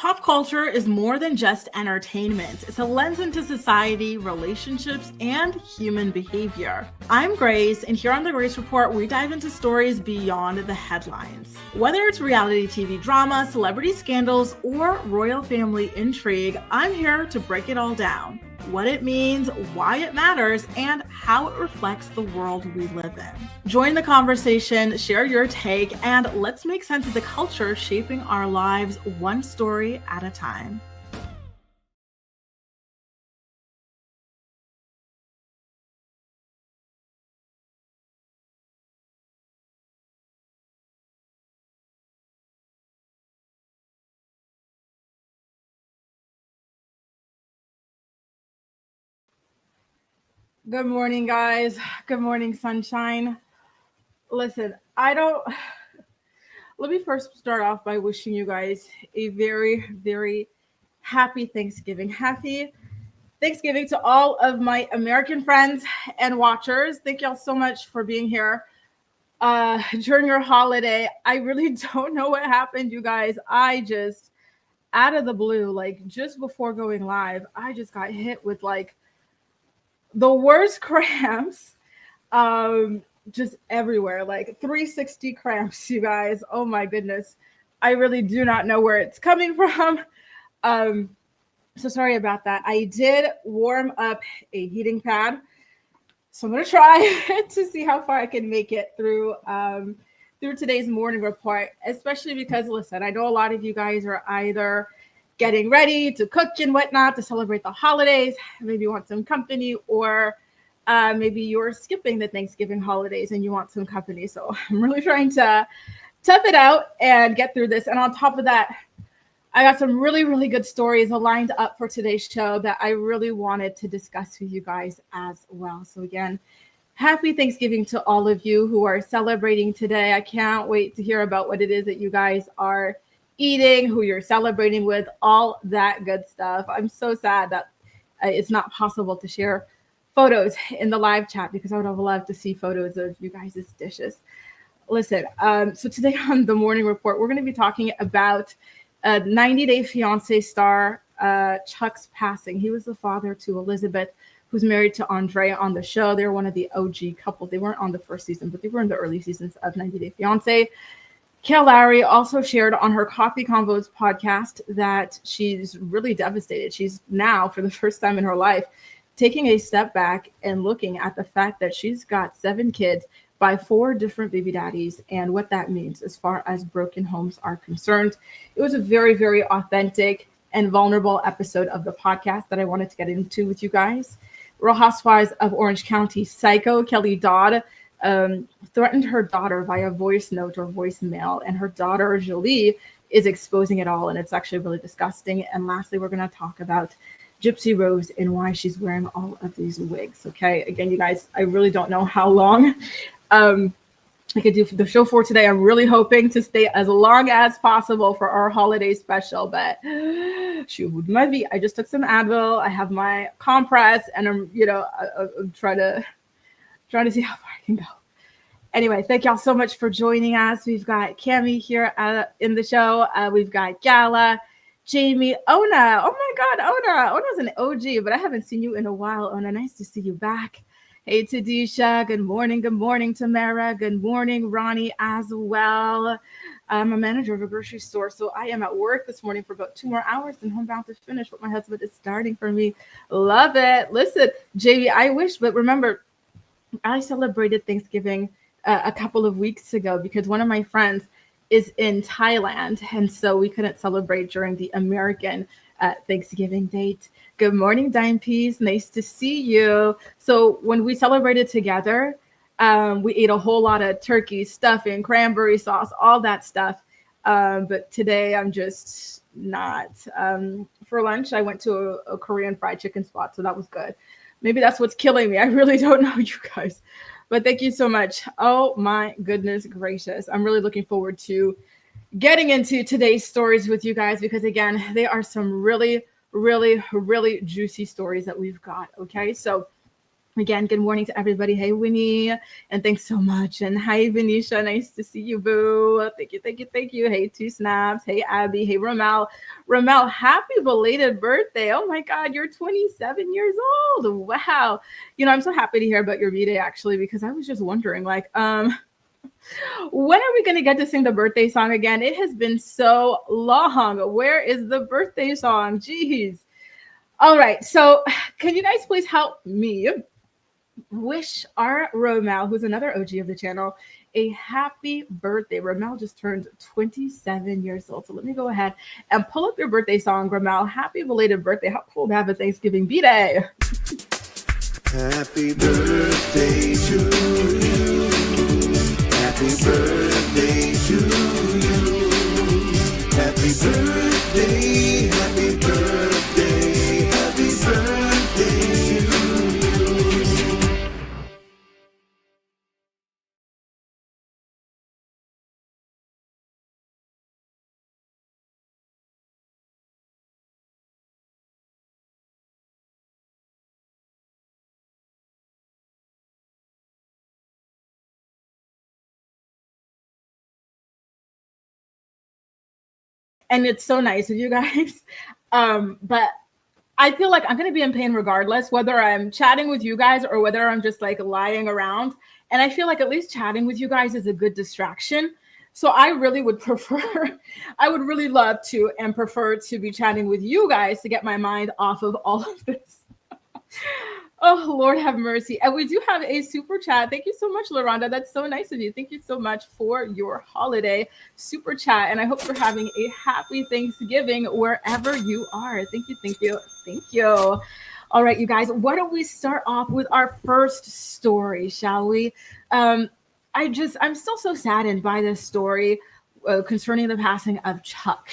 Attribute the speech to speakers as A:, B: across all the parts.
A: Pop culture is more than just entertainment. It's a lens into society, relationships, and human behavior. I'm Grace, and here on the Grace Report, we dive into stories beyond the headlines. Whether it's reality TV drama, celebrity scandals, or royal family intrigue, I'm here to break it all down. What it means, why it matters, and how it reflects the world we live in. Join the conversation, share your take, and let's make sense of the culture shaping our lives one story at a time. Good morning, guys. Good morning, sunshine. Listen, let me first start off by wishing you guys a very, very happy Thanksgiving. Happy Thanksgiving to all of my American friends and watchers. Thank y'all so much for being here during your holiday. I really don't know what happened, you guys. I just, out of the blue, like just before going live, I just got hit with like the worst cramps. Just everywhere, like 360 cramps, you guys. Oh my goodness. I really do not know where it's coming from. So sorry about that. I did warm up a heating pad. So I'm gonna try to see how far I can make it through today's morning report, especially because listen, I know a lot of you guys are either getting ready to cook and whatnot to celebrate the holidays, maybe you want some company, or maybe you're skipping the Thanksgiving holidays and you want some company. So I'm really trying to tough it out and get through this. And on top of that, I got some really, really good stories lined up for today's show that I really wanted to discuss with you guys as well. So again, happy Thanksgiving to all of you who are celebrating today. I can't wait to hear about what it is that you guys are eating, who you're celebrating with, all that good stuff. I'm so sad that it's not possible to share photos in the live chat because I would have loved to see photos of you guys' dishes. Listen, so today on the morning report, we're going to be talking about 90 Day Fiance star Chuck's passing. He was the father to Elizabeth, who's married to Andrei on the show. They were one of the OG couples. They weren't on the first season, but they were in the early seasons of 90 Day Fiance. Kail Lowry also shared on her Coffee Convos podcast that she's really devastated. She's now, for the first time in her life, taking a step back and looking at the fact that she's got 7 kids by 4 different baby daddies and what that means as far as broken homes are concerned. It was a very, very authentic and vulnerable episode of the podcast that I wanted to get into with you guys. Real Housewives of Orange County psycho Kelly Dodd threatened her daughter via voice note or voicemail, and her daughter Jolie is exposing it all, and it's actually really disgusting. And lastly, we're going to talk about Gypsy Rose and why she's wearing all of these wigs. Okay, again, you guys, I really don't know how long I could do the show for today. I'm really hoping to stay as long as possible for our holiday special, but shoot, might be. I just took some Advil. I have my compress, and I'm trying to see how far I can go. Anyway, thank y'all so much for joining us. We've got Cami here in the show. We've got Gala, Jamie, Ona. Oh my God, Ona. Ona's an OG, but I haven't seen you in a while, Ona. Nice to see you back. Hey, Tadisha. Good morning. Good morning, Tamara. Good morning, Ronnie, as well. I'm a manager of a grocery store, so I am at work this morning for about 2 more hours and homebound to finish what my husband is starting for me. Love it. Listen, Jamie, I wish, but remember, I celebrated Thanksgiving a couple of weeks ago because one of my friends is in Thailand, and so we couldn't celebrate during the American Thanksgiving date. Good morning, Dime Peas. Nice to see you. So when we celebrated together, we ate a whole lot of turkey, stuffing, cranberry sauce, all that stuff. But today I'm just not. For lunch, I went to a Korean fried chicken spot, so that was good. Maybe that's what's killing me. I really don't know, you guys. But thank you so much. Oh my goodness gracious. I'm really looking forward to getting into today's stories with you guys because again, they are some really, really, really juicy stories that we've got. Okay. So Again, good morning to everybody. Hey, Winnie, and thanks so much. And hi, Venetia. Nice to see you, boo. Thank you, thank you, thank you. Hey, Two Snaps. Hey, Abby. Hey, Ramel. Ramel, happy belated birthday. Oh my God, you're 27 years old. Wow. You know, I'm so happy to hear about your B-Day, actually, because I was just wondering, like, when are we going to get to sing the birthday song again? It has been so long. Where is the birthday song? Jeez. All right. So can you guys please help me wish our Romel, who's another OG of the channel, a happy birthday. Romel just turned 27 years old. So let me go ahead and pull up your birthday song, Romel. Happy belated birthday. How cool to have a Thanksgiving B-Day.
B: Happy birthday to you. Happy birthday to you. Happy birthday, happy birthday, happy birthday to you.
A: And it's so nice of you guys. But I feel like I'm going to be in pain regardless, whether I'm chatting with you guys or whether I'm just like lying around. And I feel like at least chatting with you guys is a good distraction. So I really would prefer, I would really love to and prefer to be chatting with you guys to get my mind off of all of this. Oh, Lord have mercy. And we do have a super chat. Thank you so much, LaRonda. That's so nice of you. Thank you so much for your holiday super chat. And I hope you're having a happy Thanksgiving wherever you are. Thank you, thank you, thank you. All right, you guys, why don't we start off with our first story, shall we? I'm still so saddened by this story concerning the passing of Chuck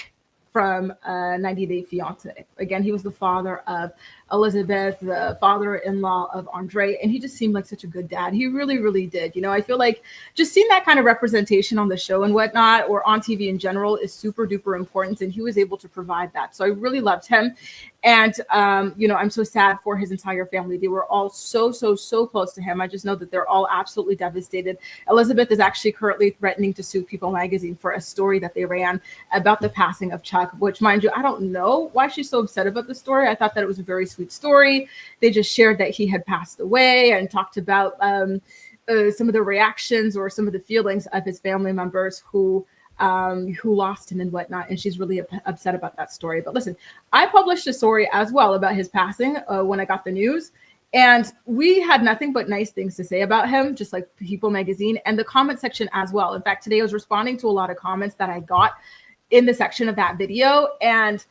A: from 90 Day Fiance. Again, he was the father of Elizabeth, the father-in-law of Andrei, and he just seemed like such a good dad. He really, really did. You know, I feel like just seeing that kind of representation on the show and whatnot, or on TV in general, is super duper important, and he was able to provide that. So I really loved him. And, you know, I'm so sad for his entire family. They were all so close to him. I just know that they're all absolutely devastated. Elizabeth is actually currently threatening to sue People magazine for a story that they ran about the passing of Chuck, which, mind you, I don't know why she's so upset about the story. I thought that it was a very sweet story. They just shared that he had passed away and talked about some of the reactions or some of the feelings of his family members who lost him and whatnot. And she's really upset about that story. But listen, I published a story as well about his passing when I got the news. And we had nothing but nice things to say about him, just like People magazine and the comment section as well. In fact, today I was responding to a lot of comments that I got in the section of that video. And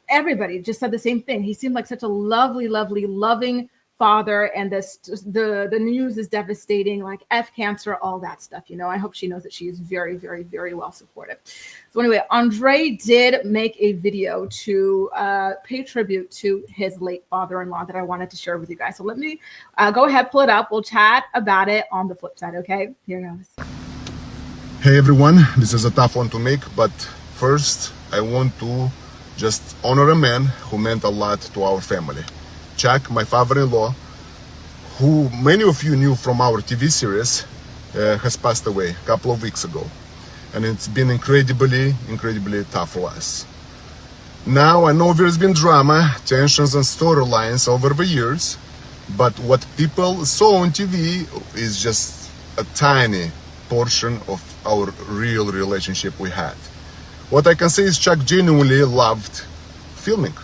A: everybody just said the same thing. He seemed like such a lovely, loving father, and the news is devastating, like F cancer, all that stuff. You know, I hope she knows that she is very, very well supported. So anyway, Andrei did make a video to pay tribute to his late father-in-law that I wanted to share with you guys. So let me go ahead, pull it up. We'll chat about it on the flip side. Okay, here goes.
C: Hey everyone, this is a tough one to make, but first I want to just honor a man who meant a lot to our family. Chuck, my father-in-law, who many of you knew from our TV series, has passed away a couple of weeks ago. And it's been incredibly tough for us. Now, I know there's been drama, tensions and storylines over the years, but what people saw on TV is just a tiny portion of our real relationship we had. What I can say is Chuck genuinely loved filming.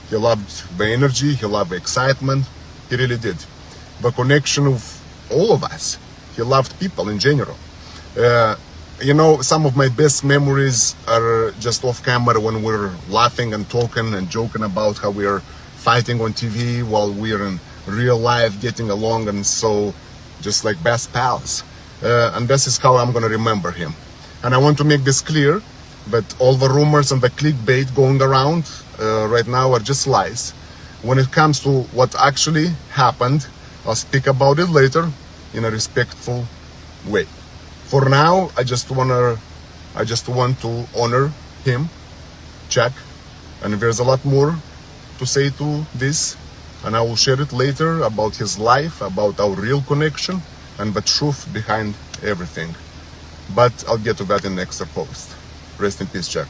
C: He loved the energy, he loved the excitement, he really did. The connection of all of us. He loved people in general. You know, some of my best memories are just off camera when we're laughing and talking and joking about how we're fighting on TV while we're in real life getting along, and so just like best pals. And this is how I'm gonna remember him. And I want to make this clear, but all the rumors and the clickbait going around right now are just lies. When it comes to what actually happened, I'll speak about it later in a respectful way. For now, I just want to honor him, Chuck, and there's a lot more to say to this, and I will share it later about his life, about our real connection, and the truth behind everything. But I'll get to that in the next post. Rest in peace, Chuck.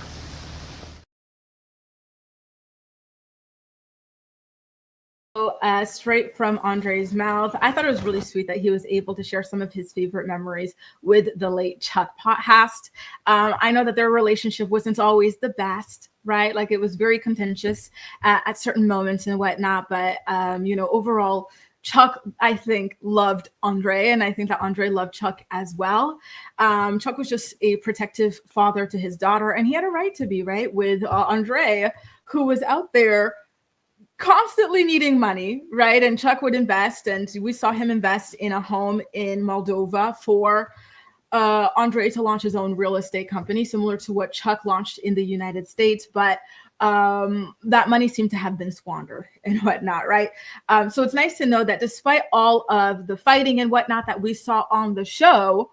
A: Straight from Andrei's mouth. I thought it was really sweet that he was able to share some of his favorite memories with the late Chuck Podcast. I know that their relationship wasn't always the best, right? Like it was very contentious at certain moments and whatnot. But, overall, Chuck, I think, loved Andrei, and I think that Andrei loved Chuck as well. Chuck was just a protective father to his daughter, and he had a right to be, right, with Andrei, who was out there constantly needing money, right? And Chuck would invest, and we saw him invest in a home in Moldova for Andrei to launch his own real estate company, similar to what Chuck launched in the United States. But that money seemed to have been squandered and whatnot, right? So it's nice to know that despite all of the fighting and whatnot that we saw on the show,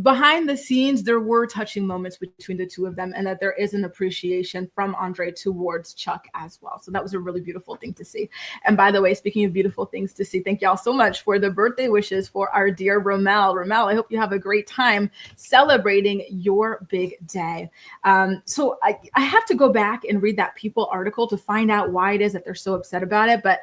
A: behind the scenes, there were touching moments between the two of them, and that there is an appreciation from Andrei towards Chuck as well. So that was a really beautiful thing to see. And by the way, speaking of beautiful things to see, thank y'all so much for the birthday wishes for our dear Romel. Romel, I hope you have a great time celebrating your big day. So I have to go back and read that People article to find out why it is that they're so upset about it. But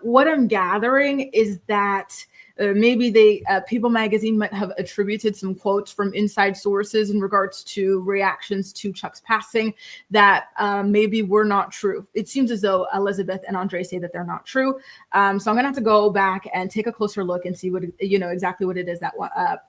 A: what I'm gathering is that maybe People magazine might have attributed some quotes from inside sources in regards to reactions to Chuck's passing that maybe were not true. It seems as though Elizabeth and Andrei say that they're not true. So I'm gonna have to go back and take a closer look and see what exactly what it is that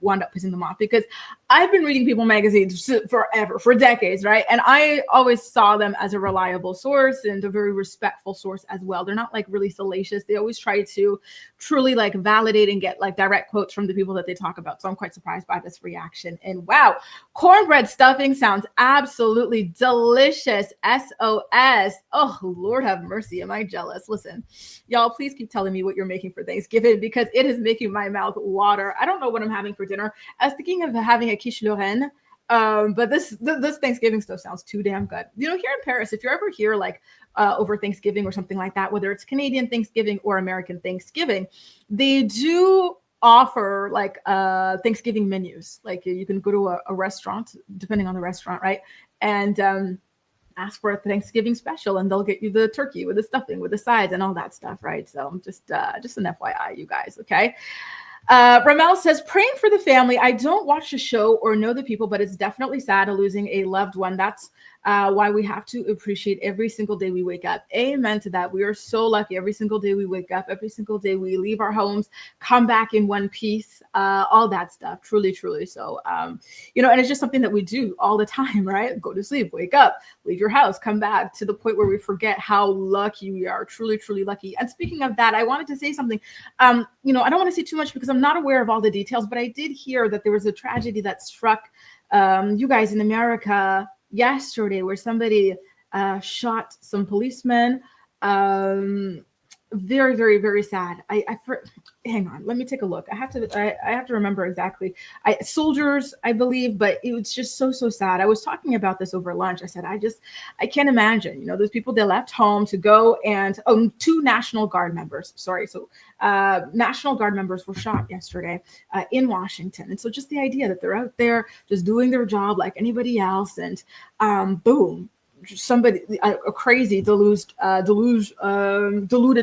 A: wound up pissing them off, because I've been reading People magazines forever, for decades, right? And I always saw them as a reliable source and a very respectful source as well. They're not like really salacious. They always try to truly like validate and get like direct quotes from the people that they talk about. So I'm quite surprised by this reaction. And wow, cornbread stuffing sounds absolutely delicious. SOS. Oh, Lord have mercy. Am I jealous? Listen, y'all, please keep telling me what you're making for Thanksgiving, because it is making my mouth water. I don't know what I'm having for dinner. I was thinking of having a quiche Lorraine. But this Thanksgiving stuff sounds too damn good. Here in Paris, if you're ever here like over Thanksgiving or something like that, whether it's Canadian Thanksgiving or American Thanksgiving, they do offer like Thanksgiving menus. Like you can go to a restaurant, depending on the restaurant, right? And ask for a Thanksgiving special, and they'll get you the turkey with the stuffing, with the sides and all that stuff, right? So just an FYI, you guys, okay? Ramel says, praying for the family. I don't watch the show or know the people, but it's definitely sad losing a loved one. That's why we have to appreciate every single day we wake up. Amen to that. We are so lucky every single day we wake up, every single day we leave our homes, come back in one piece, all that stuff. Truly, truly. So, and it's just something that we do all the time, right? Go to sleep, wake up, leave your house, come back, to the point where we forget how lucky we are. Truly, truly lucky. And speaking of that, I wanted to say something. I don't want to say too much because I'm not aware of all the details, but I did hear that there was a tragedy that struck you guys in America yesterday, where somebody shot some policemen. Very, very, very sad. Hang on, let me take a look. I have to remember exactly. Soldiers, I believe, but it was just so sad. I was talking about this over lunch. I said, I can't imagine, those people, they left home to go and, two National Guard members, sorry. So National Guard members were shot yesterday in Washington. And so just the idea that they're out there just doing their job like anybody else, and boom, somebody, a crazy deluded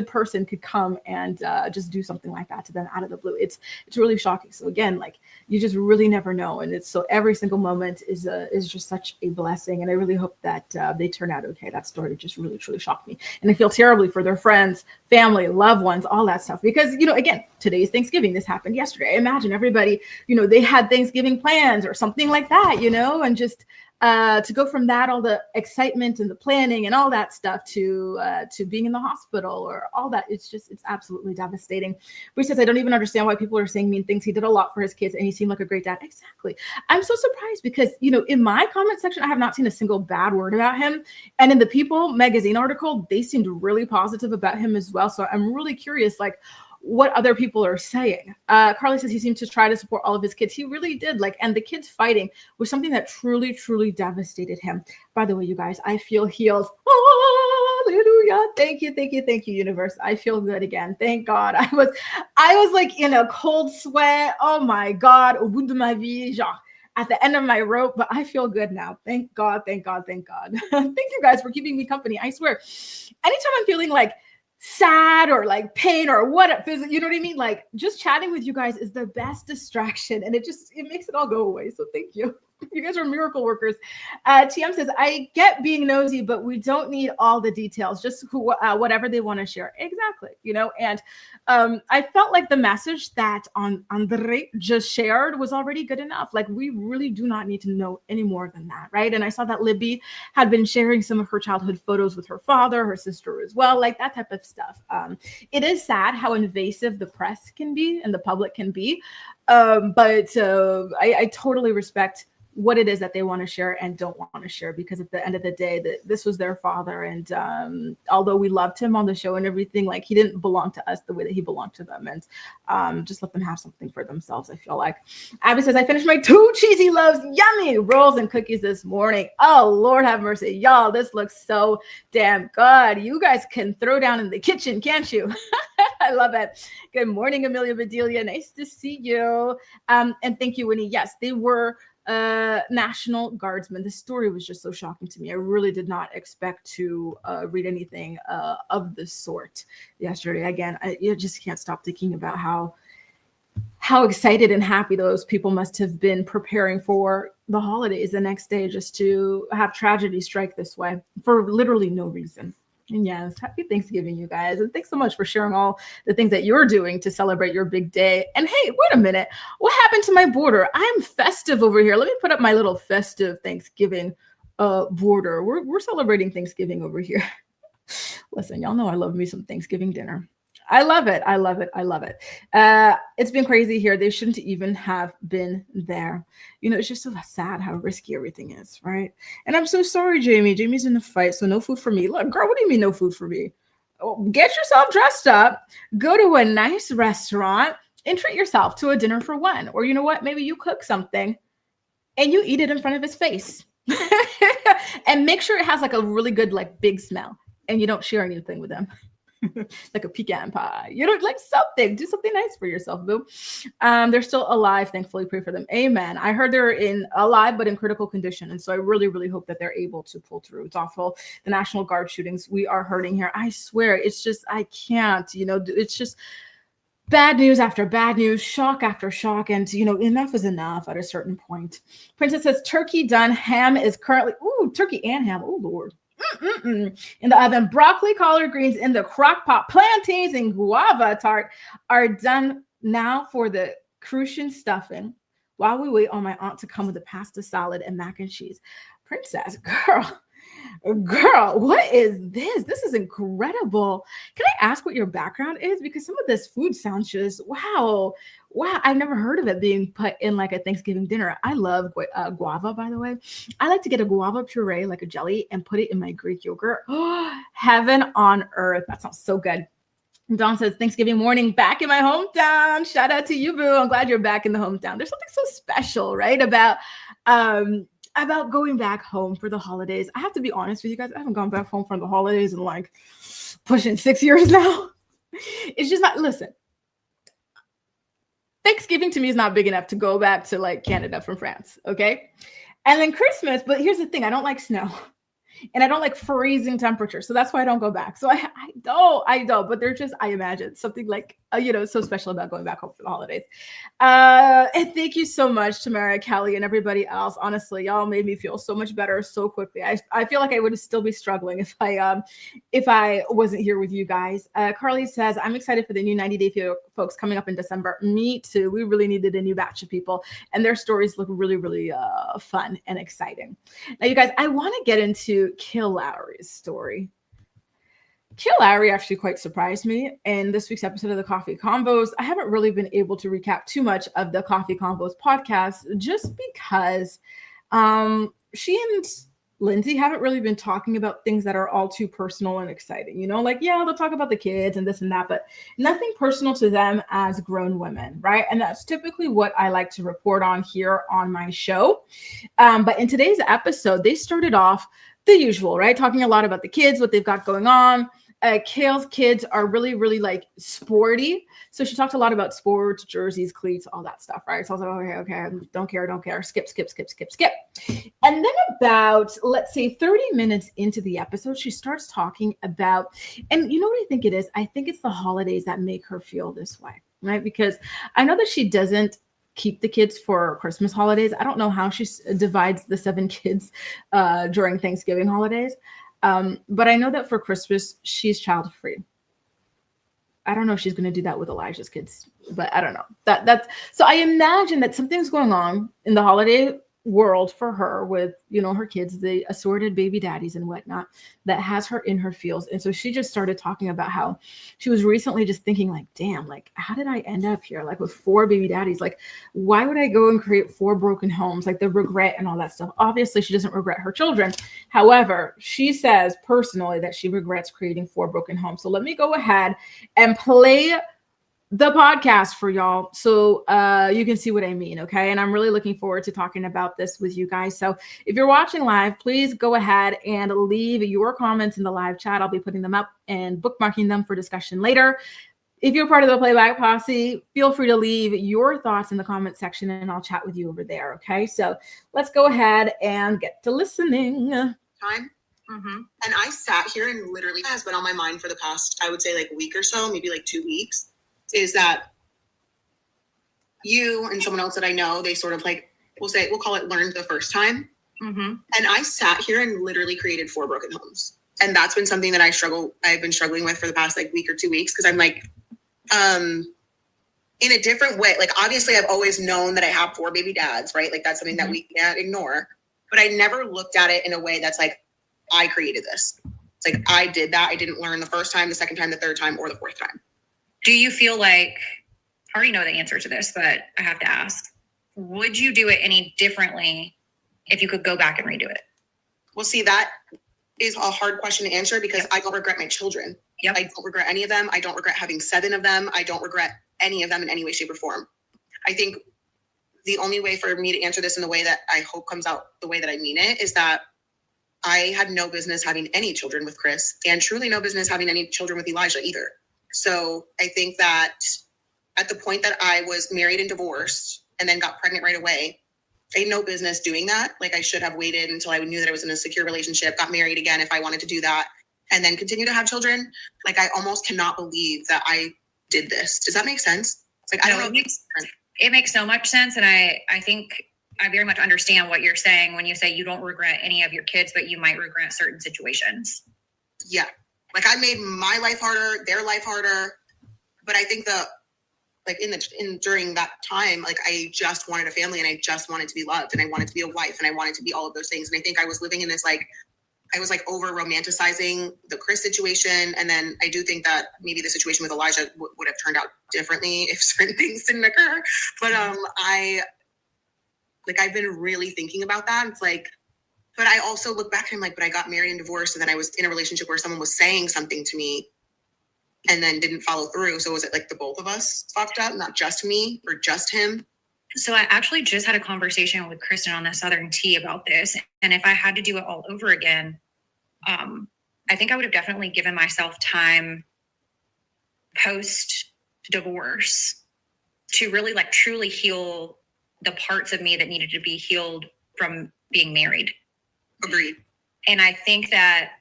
A: person could come and just do something like that to them out of the blue. It's really shocking. So again, like, you just really never know, and it's so every single moment is just such a blessing. And I really hope that they turn out okay. That story just really truly shocked me, and I feel terribly for their friends, family, loved ones, all that stuff, because again, today's Thanksgiving. This happened yesterday. I imagine everybody, they had Thanksgiving plans or something like that, and just to go from that, all the excitement and the planning and all that stuff, to being in the hospital or all that, it's absolutely devastating. Bruce says, I don't even understand why people are saying mean things. He did a lot for his kids and he seemed like a great dad. Exactly. I'm so surprised because, in my comment section, I have not seen a single bad word about him. And in the People magazine article, they seemed really positive about him as well. So I'm really curious, like, what other people are saying. Carly says he seemed to try to support all of his kids. He really did. And the kids fighting was something that truly, truly devastated him. By the way, you guys, I feel healed. Hallelujah. Hallelujah. Thank you, universe. I feel good again. Thank God. I was like in a cold sweat. Oh my God. Au bout de ma vie, genre, at the end of my rope, but I feel good now. Thank God. Thank you guys for keeping me company. I swear, anytime I'm feeling like sad or like pain or what, you know what I mean? Like just chatting with you guys is the best distraction, and it makes it all go away. So thank you. You guys are miracle workers. TM says, I get being nosy, but we don't need all the details, just whatever they want to share. Exactly. And I felt like the message that Andrei just shared was already good enough. Like we really do not need to know any more than that. Right. And I saw that Libby had been sharing some of her childhood photos with her father, her sister as well, like that type of stuff. It is sad how invasive the press can be and the public can be. But I totally respect what it is that they want to share and don't want to share, because at the end of the day, this was their father. And although we loved him on the show and everything, like he didn't belong to us the way that he belonged to them. And just let them have something for themselves, I feel like. Abby says, I finished my 2 cheesy loaves, yummy rolls and cookies this morning. Oh, Lord have mercy. Y'all, this looks so damn good. You guys can throw down in the kitchen, can't you? I love it. Good morning, Amelia Bedelia. Nice to see you. And thank you, Winnie. Yes, they were National Guardsmen. The story was just so shocking to me. I really did not expect to read anything of the sort yesterday. Again, you just can't stop thinking about how excited and happy those people must have been preparing for the holidays the next day, just to have tragedy strike this way for literally no reason. And yes, happy Thanksgiving, you guys. And thanks so much for sharing all the things that you're doing to celebrate your big day. And hey, wait a minute. What happened to my border? I'm festive over here. Let me put up my little festive Thanksgiving border. We're celebrating Thanksgiving over here. Listen, y'all know I love me some Thanksgiving dinner. I love it. It's been crazy here. They shouldn't even have been there. It's just so sad how risky everything is, right? And I'm so sorry, Jamie. Jamie's in a fight, so no food for me. Look, girl, what do you mean no food for me? Get yourself dressed up, go to a nice restaurant, and treat yourself to a dinner for one. Or you know what? Maybe you cook something and you eat it in front of his face. And make sure it has like a really good, like big smell, and you don't share anything with him. Like a pecan pie, like something. Do something nice for yourself, boo. They're still alive, thankfully. Pray for them. Amen. I heard they're alive but in critical condition, and so I really, really hope that they're able to pull through. It's awful. The National Guard shootings, we are hurting here. I swear, it's just I can't. It's just bad news after bad news, shock after shock, and enough is enough at a certain point. Princess says turkey done. Ham is currently turkey and ham. Oh Lord. In the oven. Broccoli, collard greens in the crock pot. Plantains and guava tart are done now for the crucian stuffing, while we wait on my aunt to come with the pasta salad and mac and cheese. Princess, girl, what is this? This is incredible. Can I ask what your background is? Because some of this food sounds just wow. I've never heard of it being put in like a Thanksgiving dinner. I love guava, by the way. I like to get a guava puree, like a jelly, and put it in my Greek yogurt. Oh, heaven on earth. That sounds so good. Dawn says, Thanksgiving morning back in my hometown. Shout out to you, boo. I'm glad you're back in the hometown. There's something so special, right? About going back home for the holidays. I have to be honest with you guys. I haven't gone back home for the holidays in like pushing 6 years now. It's just not, listen, Thanksgiving to me is not big enough to go back to like Canada from France. Okay. And then Christmas, but here's the thing. I don't like snow. And I don't like freezing temperatures. So that's why I don't go back. So I don't, but they're just, I imagine something like, so special about going back home for the holidays. And thank you so much, Tamara, Kelly, and everybody else. Honestly, y'all made me feel so much better so quickly. I feel like I would still be struggling if I wasn't here with you guys. Carly says, I'm excited for the new 90 Day folks coming up in December. Me too. We really needed a new batch of people, and their stories look really, really fun and exciting. Now, you guys, I want to get into Kail Lowry's story. Kail Lowry actually quite surprised me in this week's episode of the Coffee Convos. I haven't really been able to recap too much of the Coffee Convos podcast just because she and Lindsay haven't really been talking about things that are all too personal and exciting. Like, yeah, they'll talk about the kids and this and that, but nothing personal to them as grown women, right? And that's typically what I like to report on here on my show. But in today's episode, they started off the usual, right? Talking a lot about the kids, what they've got going on. Kail's kids are really, really like sporty. So she talked a lot about sports, jerseys, cleats, all that stuff, right? So I was like, okay, don't care. Skip. And then about, let's say 30 minutes into the episode, she starts talking about, and you know what I think it is? I think it's the holidays that make her feel this way, right? Because I know that she doesn't keep the kids for Christmas holidays. I don't know how she divides the 7 kids during Thanksgiving holidays. But I know that for Christmas, she's child free. I don't know if she's going to do that with Elijah's kids, but I don't know. That's so I imagine that something's going on in the holiday world for her with, you know, her kids, the assorted baby daddies and whatnot, that has her in her feels. And so she just started talking about how she was recently just thinking like, damn, like, how did I end up here? Like with 4 baby daddies, like, why would I go and create 4 broken homes? Like the regret and all that stuff. Obviously she doesn't regret her children. However, she says personally that she regrets creating 4 broken homes. So let me go ahead and play the podcast for y'all so you can see what I mean, okay? And I'm really looking forward to talking about this with you guys. So if you're watching live, please go ahead and leave your comments in the live chat. I'll be putting them up and bookmarking them for discussion later. If you're part of the Playback Posse, feel free to leave your thoughts in the comment section and I'll chat with you over there, okay? So let's go ahead and get to listening.
D: Time. And I sat here and literally has been on my mind for the past, I would say like a week or so, maybe like 2 weeks, is that you and someone else that I know, they sort of like, we'll call it learned the first time. And I sat here and literally created 4 broken homes. And that's been something that I've been struggling with for the past like week or 2 weeks. Cause I'm like, in a different way, like obviously I've always known that I have 4 baby dads, right? Like that's something that we can't ignore, but I never looked at it in a way that's like, I created this. It's like, I did that. I didn't learn the first time, the second time, the third time, or the 4th time.
E: Do you feel like, I already know the answer to this, but I have to ask, would you do it any differently if you could go back and redo it?
D: Well, see, that is a hard question to answer because I don't regret my children.
E: Yep.
D: I don't regret any of them. I don't regret having 7 of them. I don't regret any of them in any way, shape, or form. I think the only way for me to answer this in the way that I hope comes out the way that I mean it is that I had no business having any children with Chris and truly no business having any children with Elijah either. So I think that at the point that I was married and divorced and then got pregnant right away, I had no business doing that. Like I should have waited until I knew that I was in a secure relationship, got married again if I wanted to do that, and then continue to have children. Like I almost cannot believe that I did this. Does that make sense? It's like, I don't know.
E: It makes so much sense. And I think I very much understand what you're saying when you say you don't regret any of your kids, but you might regret certain situations.
D: Yeah. Like I made my life harder, their life harder. But I think during that time, like I just wanted a family and I just wanted to be loved and I wanted to be a wife and I wanted to be all of those things. And I think I was living in this, like, I was like over romanticizing the Chris situation. And then I do think that maybe the situation with Elijah would have turned out differently if certain things didn't occur. But I've been really thinking about that. It's like, but I also look back and I'm like, but I got married and divorced. And then I was in a relationship where someone was saying something to me and then didn't follow through. So was it like the both of us fucked up, not just me or just him?
E: So I actually just had a conversation with Kristen on the Southern Tea about this. And if I had to do it all over again, I think I would have definitely given myself time post-divorce to really like truly heal the parts of me that needed to be healed from being married.
D: Agreed.
E: And I think that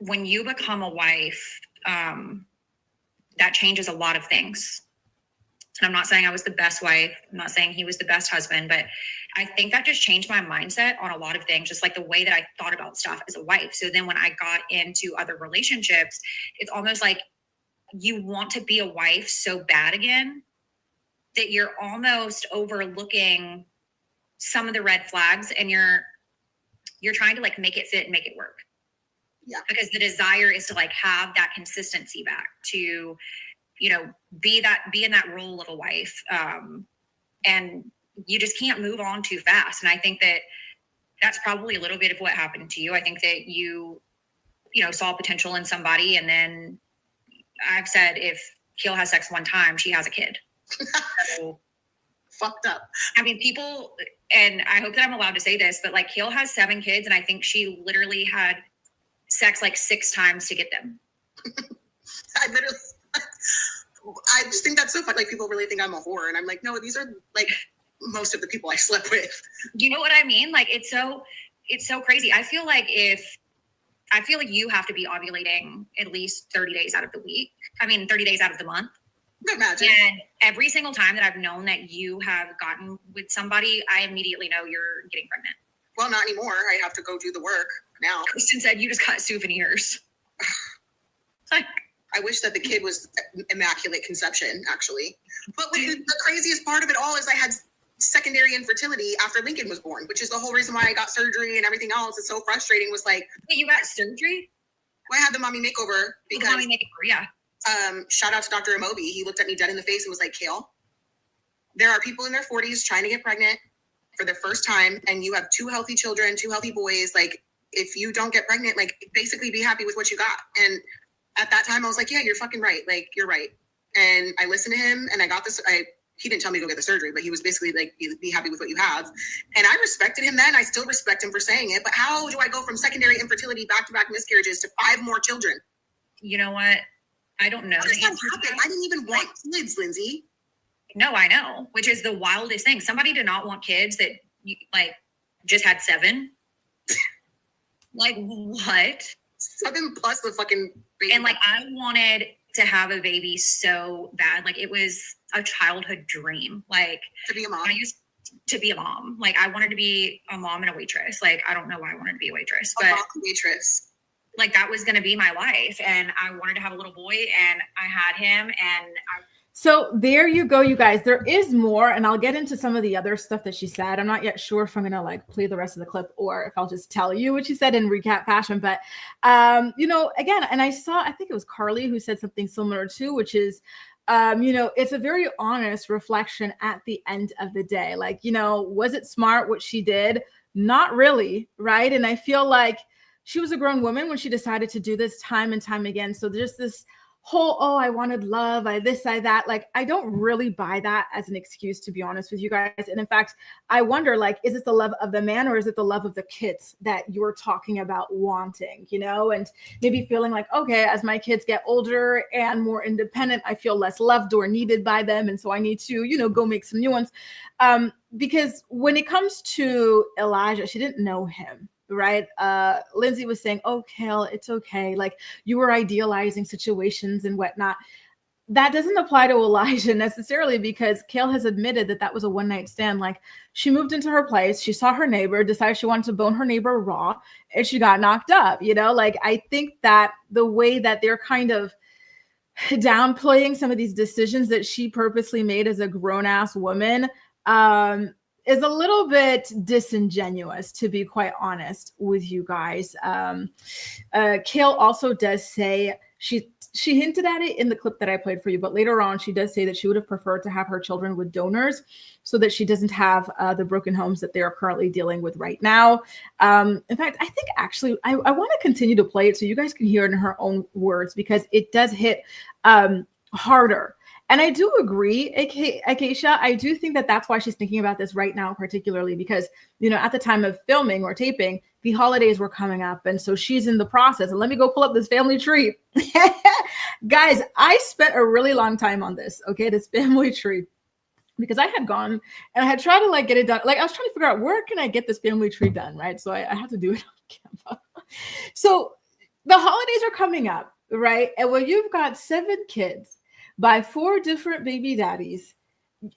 E: when you become a wife, that changes a lot of things. And I'm not saying I was the best wife. I'm not saying he was the best husband, but I think that just changed my mindset on a lot of things, just like the way that I thought about stuff as a wife. So then when I got into other relationships, it's almost like you want to be a wife so bad again that you're almost overlooking some of the red flags and you're trying to like make it fit and make it work.
D: Yeah.
E: Because the desire is to like have that consistency back, to, you know, be in that role of a wife. And you just can't move on too fast. And I think that that's probably a little bit of what happened to you. I think that you saw potential in somebody. And then I've said, if Kail has sex one time, she has a kid. So
D: fucked up.
E: I mean, people, and I hope that I'm allowed to say this, but like Kail has 7 kids, and I think she literally had sex like 6 times to get them.
D: I just think that's so fun. Like, people really think I'm a whore, and I'm like, no, these are like most of the people I slept with.
E: Do you know what I mean? Like, it's so crazy. I feel like you have to be ovulating at least 30 days out of the week. 30 days out of the month.
D: Imagine.
E: And every single time that I've known that you have gotten with somebody, I immediately know you're getting pregnant.
D: Well, not anymore. I have to go do the work now.
E: Kristen said you just got souvenirs. Like,
D: I wish that the kid was immaculate conception, actually. But the craziest part of it all is I had secondary infertility after Lincoln was born, which is the whole reason why I got surgery and everything else. It's so frustrating. Was like,
E: wait, you got surgery?
D: Well, I had the mommy makeover because
E: mommy makeover, yeah.
D: Shout out to Dr. Amobi. He looked at me dead in the face and was like, Kail, there are people in their 40s trying to get pregnant for the first time, and you have 2 healthy children, 2 healthy boys. Like, if you don't get pregnant, like, basically be happy with what you got. And at that time I was like, yeah, you're fucking right. Like, you're right. And I listened to him, and I got this. He didn't tell me to go get the surgery, but he was basically like, be happy with what you have. And I respected him then. I still respect him for saying it. But how do I go from secondary infertility, back-to-back miscarriages to 5 more children?
E: You know what? I don't know.
D: How does that happen? I didn't even want kids, Lindsay.
E: No, I know, which is the wildest thing. Somebody did not want kids that just had 7. Like, what?
D: 7 plus the fucking baby.
E: And like, I wanted to have a baby so bad. Like, it was a childhood dream. Like,
D: to be a mom.
E: I used to be a mom. Like, I wanted to be a mom and a waitress. Like, I don't know why I wanted to be a waitress, but
D: waitress.
E: Like, that was going to be my life. And I wanted to have a little boy, and I had him, and
A: So there you go, you guys. There is more, and I'll get into some of the other stuff that she said. I'm not yet sure if I'm gonna like play the rest of the clip or if I'll just tell you what she said in recap fashion. But again, and I think it was Carly who said something similar too, which is it's a very honest reflection at the end of the day. Like, was it smart what she did? Not really, right? And I feel like she was a grown woman when she decided to do this time and time again. So there's this whole, I wanted love, I this, I that. Like, I don't really buy that as an excuse, to be honest with you guys. And in fact, I wonder, like, is it the love of the man or is it the love of the kids that you're talking about wanting, and maybe feeling like, okay, as my kids get older and more independent, I feel less loved or needed by them. And so I need to, go make some new ones. Because when it comes to Elijah, she didn't know him. Right. Lindsay was saying, oh, Kail, it's okay. Like, you were idealizing situations and whatnot. That doesn't apply to Elijah necessarily, because Kail has admitted that was a one-night stand. Like, she moved into her place, she saw her neighbor, decided she wanted to bone her neighbor raw, and she got knocked up. Like, I think that the way that they're kind of downplaying some of these decisions that she purposely made as a grown-ass woman, is a little bit disingenuous, to be quite honest with you guys. Kail also does say, she hinted at it in the clip that I played for you, but later on she does say that she would have preferred to have her children with donors so that she doesn't have the broken homes that they are currently dealing with right now. In fact, I think actually I want to continue to play it so you guys can hear it in her own words, because it does hit harder. And I do agree, Acacia. I do think that that's why she's thinking about this right now, particularly because, at the time of filming or taping, the holidays were coming up. And so she's in the process. And let me go pull up this family tree. Guys, I spent a really long time on this, this family tree, because I had gone and I had tried to get it done. Like, I was trying to figure out, where can I get this family tree done, right? So I had to do it on Canva. So the holidays are coming up, right? And when you've got 7 kids by 4 different baby daddies,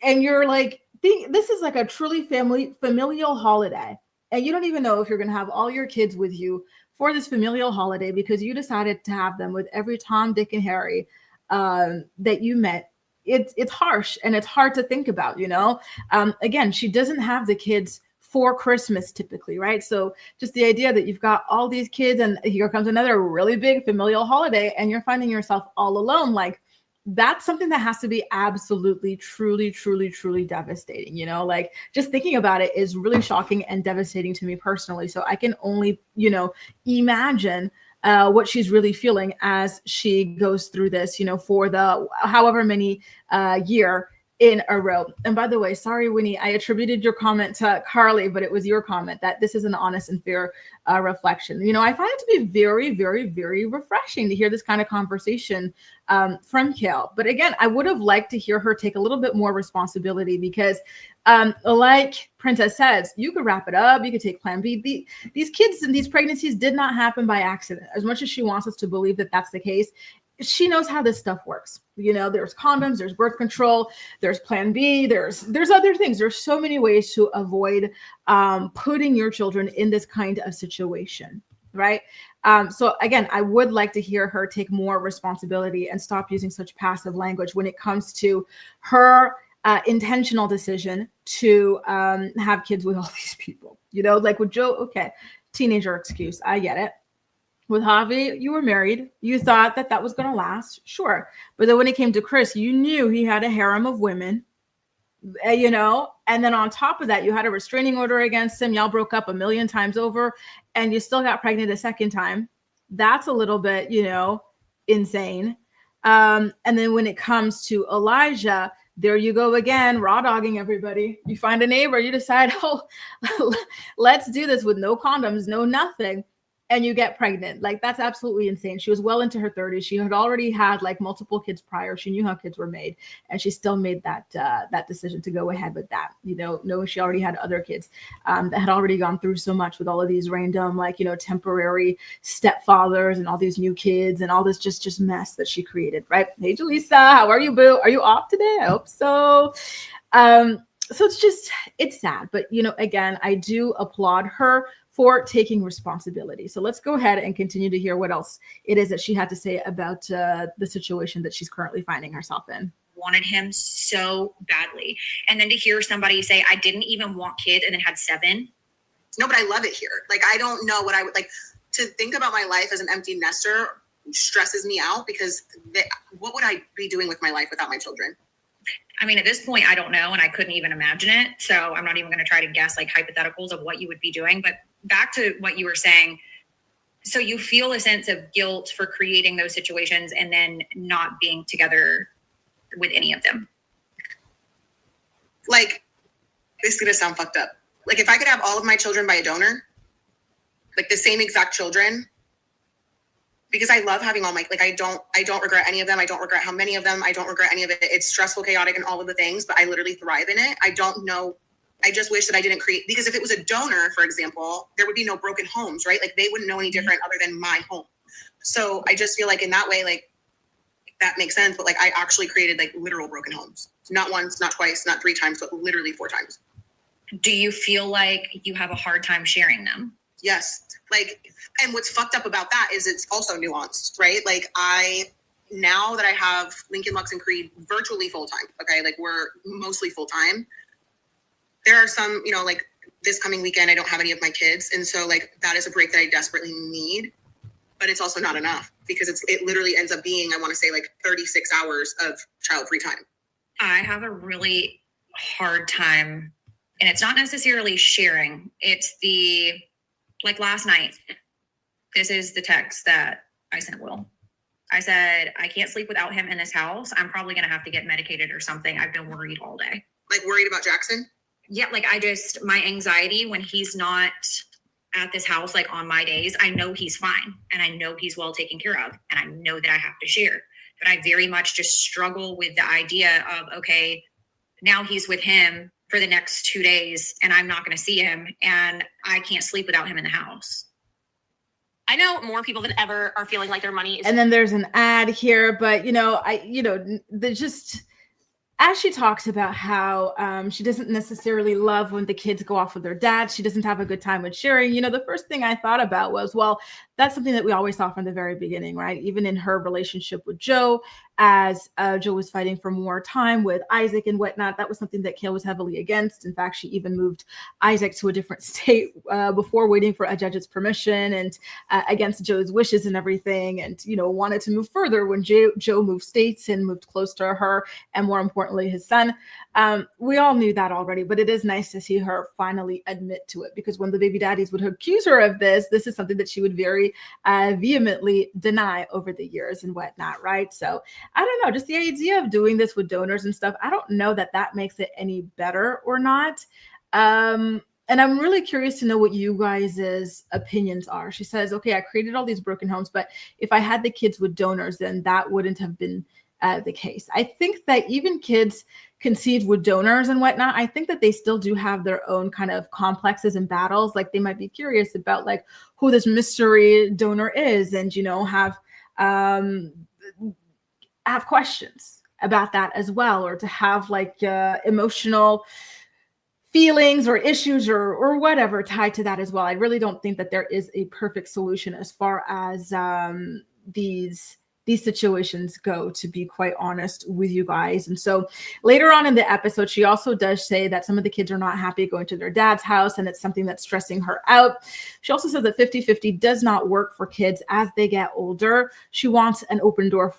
A: and you're like, this is like a truly familial holiday, and you don't even know if you're going to have all your kids with you for this familial holiday because you decided to have them with every Tom, Dick, and Harry that you met. It's harsh, and it's hard to think about, Again, she doesn't have the kids for Christmas typically, right? So just the idea that you've got all these kids and here comes another really big familial holiday and you're finding yourself all alone, like, that's something that has to be absolutely, truly, truly, truly devastating. Like, just thinking about it is really shocking and devastating to me personally. So I can only, imagine what she's really feeling as she goes through this, for the however many year in a row. And by the way, sorry, Winnie, I attributed your comment to Carly, but it was your comment that this is an honest and fair reflection. You know, I find it to be very, very, very refreshing to hear this kind of conversation from Kail. But again, I would have liked to hear her take a little bit more responsibility because like Princess says, you could wrap it up. You could take plan B. These kids and these pregnancies did not happen by accident. As much as she wants us to believe that that's the case, she knows how this stuff works. You know, there's condoms, there's birth control, there's plan B, there's other things. There's so many ways to avoid putting your children in this kind of situation, right? So again, I would like to hear her take more responsibility and stop using such passive language when it comes to her intentional decision to have kids with all these people. You know, like with Joe, okay, teenager excuse, I get it. With Javi, you were married. You thought that that was going to last. Sure. But then when it came to Chris, you knew he had a harem of women, you know, and then on top of that, you had a restraining order against him. Y'all broke up 1,000,000 times over and you still got pregnant a second time. That's a little bit, you know, insane. And then when it comes to Elijah, there you go again, raw dogging everybody. You find a neighbor, you decide, oh, let's do this with no condoms, no nothing. And you get pregnant. Like, that's absolutely insane. She was well into her 30s. She had already had like multiple kids prior. She knew how kids were made, and she still made that decision to go ahead with that. You know, knowing she already had other kids that had already gone through so much with all of these random, like, you know, temporary stepfathers and all these new kids and all this just mess that she created. Right? Hey, Jaleesa, how are you, boo? Are you off today? I hope so. So it's sad, but you know, again, I do applaud her for taking responsibility. So let's go ahead and continue to hear what else it is that she had to say about the situation that she's currently finding herself in.
E: Wanted him so badly. And then to hear somebody say, I didn't even want kids and then had 7.
D: No, but I love it here. Like, I don't know what I would like to think about my life as an empty nester stresses me out because what would I be doing with my life without my children?
E: I mean, at this point, I don't know, and I couldn't even imagine it. So I'm not even going to try to guess like hypotheticals of what you would be doing. But back to what you were saying. So you feel a sense of guilt for creating those situations and then not being together with any of them.
D: Like, this is going to sound fucked up. Like, if I could have all of my children by a donor, like the same exact children, because I love having all my, like, I don't regret any of them. I don't regret how many of them. I don't regret any of it. It's stressful, chaotic, and all of the things, but I literally thrive in it. I don't know. I just wish that I didn't create, because if it was a donor, for example, there would be no broken homes, right? Like, they wouldn't know any different other than my home. So I just feel like in that way, like, that makes sense. But like, I actually created like literal broken homes. Not once, not twice, not 3 times, but literally 4 times.
E: Do you feel like you have a hard time sharing them?
D: Yes. Like, and what's fucked up about that is it's also nuanced, right? Like, now that I have Lincoln, Lux, and Creed virtually full-time, okay? Like, we're mostly full-time. There are some, you know, like this coming weekend, I don't have any of my kids. And so like, that is a break that I desperately need, but it's also not enough because it literally ends up being, I want to say like 36 hours of child-free time.
E: I have a really hard time, and it's not necessarily sharing. It's like last night, this is the text that I sent Will. I said, I can't sleep without him in this house. I'm probably going to have to get medicated or something. I've been worried all day.
D: Like, worried about Jackson?
E: Yeah, like my anxiety when he's not at this house, like on my days, I know he's fine and I know he's well taken care of and I know that I have to share. But I very much just struggle with the idea of, okay, now he's with him for the next 2 days and I'm not going to see him and I can't sleep without him in the house.
F: I know more people than ever are feeling like their money is.
A: And then there's an ad here, but there's just, as she talks about how she doesn't necessarily love when the kids go off with their dad, she doesn't have a good time with sharing. You know, the first thing I thought about was, well, that's something that we always saw from the very beginning, right? Even in her relationship with Joe, as Joe was fighting for more time with Isaac and whatnot, that was something that Kail was heavily against. In fact, she even moved Isaac to a different state before waiting for a judge's permission and against Joe's wishes and everything. And, you know, wanted to move further when Joe moved states and moved close to her and more importantly, his son. We all knew that already, but it is nice to see her finally admit to it, because when the baby daddies would accuse her of this is something that she would very vehemently deny over the years and whatnot, right? So I don't know, just the idea of doing this with donors and stuff, I don't know that that makes it any better or not. And I'm really curious to know what you guys' opinions are. She says, okay, I created all these broken homes, but if I had the kids with donors, then that wouldn't have been the case. I think that even kids conceived with donors and whatnot, I think that they still do have their own kind of complexes and battles. Like they might be curious about like who this mystery donor is, and have questions about that as well, or to have like emotional feelings or issues or whatever tied to that as well. I really don't think that there is a perfect solution as far as these situations go, to be quite honest with you guys. And so later on in the episode, she also does say that some of the kids are not happy going to their dad's house, and it's something that's stressing her out. She also says that 50-50 does not work for kids as they get older. She wants an open door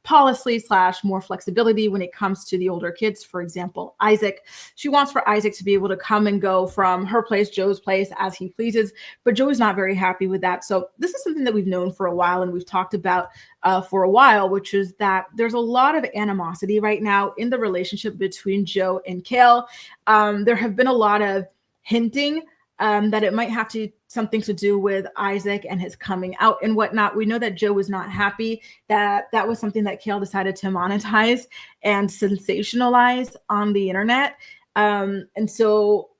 A: policy / more flexibility when it comes to the older kids. For example, Isaac, she wants for Isaac to be able to come and go from her place, Joe's place, as he pleases, but Joe is not very happy with that. So this is something that we've known for a while, and we've talked about for a while, which is that there's a lot of animosity right now in the relationship between Joe and Kail. There have been a lot of hinting that it might have something to do with Isaac and his coming out and whatnot. We know that Joe was not happy that was something that Kail decided to monetize and sensationalize on the internet. And so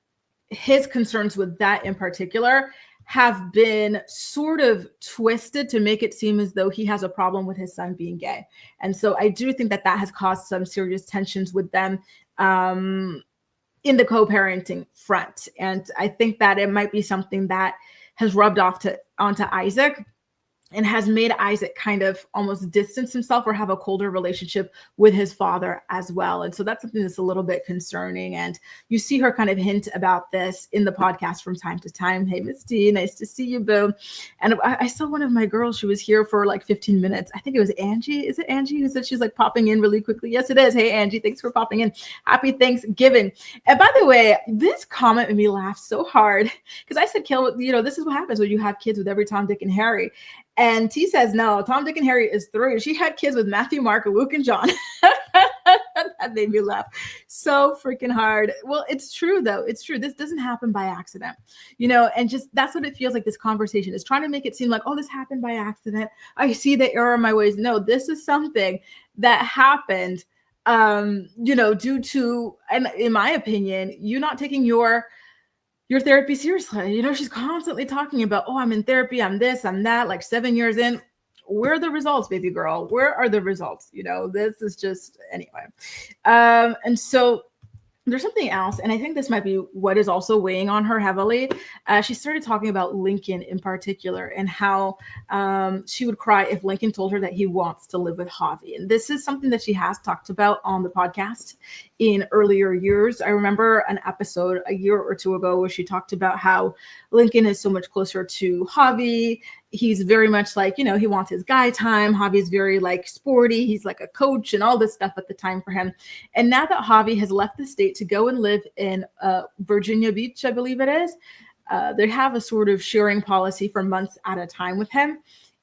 A: his concerns with that in particular have been sort of twisted to make it seem as though he has a problem with his son being gay. And so I do think that has caused some serious tensions with them in the co-parenting front. And I think that it might be something that has rubbed off onto Isaac and has made Isaac kind of almost distance himself or have a colder relationship with his father as well. And so that's something that's a little bit concerning. And you see her kind of hint about this in the podcast from time to time. Hey, Miss D, nice to see you, boo. And I saw one of my girls, she was here for like 15 minutes. I think it was Angie. Is it Angie who said she's like popping in really quickly? Yes, it is. Hey, Angie, thanks for popping in. Happy Thanksgiving. And by the way, this comment made me laugh so hard because I said, Kail, this is what happens when you have kids with every Tom, Dick, and Harry. And T says, no, Tom, Dick, and Harry is through. She had kids with Matthew, Mark, Luke, and John. That made me laugh so freaking hard. Well, it's true, though. It's true. This doesn't happen by accident, and just that's what it feels like. This conversation is trying to make it seem like, oh, this happened by accident. I see the error in my ways. No, this is something that happened, due to, and in my opinion, you not taking your therapy seriously. She's constantly talking about, oh, I'm in therapy, I'm this, I'm that, like 7 years in. Where are the results, baby girl? Where are the results? This is just, anyway. And so there's something else, and I think this might be what is also weighing on her heavily. She started talking about Lincoln in particular and how she would cry if Lincoln told her that he wants to live with Javi. And this is something that she has talked about on the podcast in earlier years. I remember an episode a year or two ago where she talked about how Lincoln is so much closer to Javi. He's very much like, he wants his guy time. Javi's very like sporty. He's like a coach and all this stuff at the time for him. And now that Javi has left the state to go and live in Virginia Beach, I believe it is, they have a sort of sharing policy for months at a time with him.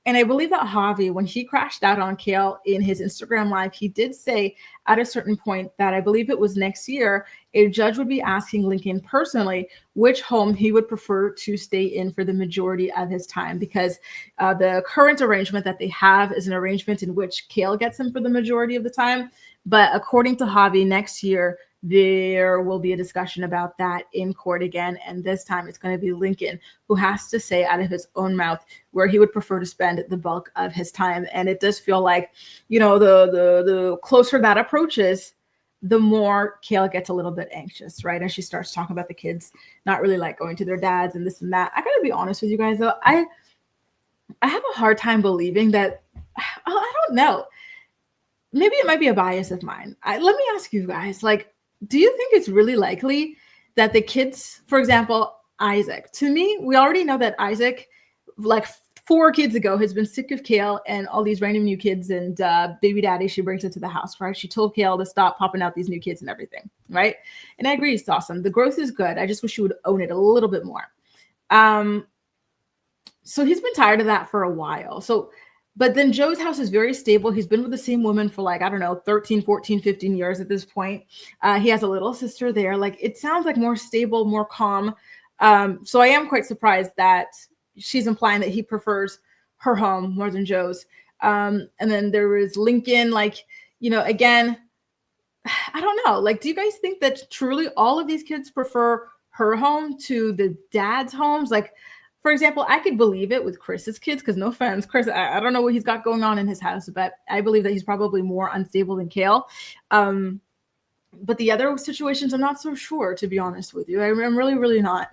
A: And I believe that Javi, when he crashed out on Kail in his Instagram live, he did say at a certain point that I believe it was next year, a judge would be asking Lincoln personally which home he would prefer to stay in for the majority of his time, because the current arrangement that they have is an arrangement in which Kail gets him for the majority of the time. But according to Javi, next year, there will be a discussion about that in court again. And this time it's going to be Lincoln who has to say out of his own mouth where he would prefer to spend the bulk of his time. And it does feel like, the closer that approaches, the more Kail gets a little bit anxious, right? And she starts talking about the kids not really like going to their dads and this and that. I gotta be honest with you guys though. I have a hard time believing that, I don't know. Maybe it might be a bias of mine. Let me ask you guys, do you think it's really likely that the kids, for example, Isaac, to me, we already know that Isaac, like 4 kids ago, has been sick of Kail and all these random new kids and baby daddy she brings into the house, right? She told Kail to stop popping out these new kids and everything, right? And I agree, it's awesome. The growth is good. I just wish she would own it a little bit more. So he's been tired of that for a while. So But then Joe's house is very stable. He's been with the same woman for like, I don't know, 13, 14, 15 years at this point. He has a little sister there. Like, it sounds like more stable, more calm. So I am quite surprised that she's implying that he prefers her home more than Joe's. And then there is Lincoln, like, again, I don't know. Like, do you guys think that truly all of these kids prefer her home to the dad's homes? Like, for example, I could believe it with Chris's kids, because no offense, Chris, I don't know what he's got going on in his house, but I believe that he's probably more unstable than Kail. But the other situations, I'm not so sure, to be honest with you. I'm really, really not.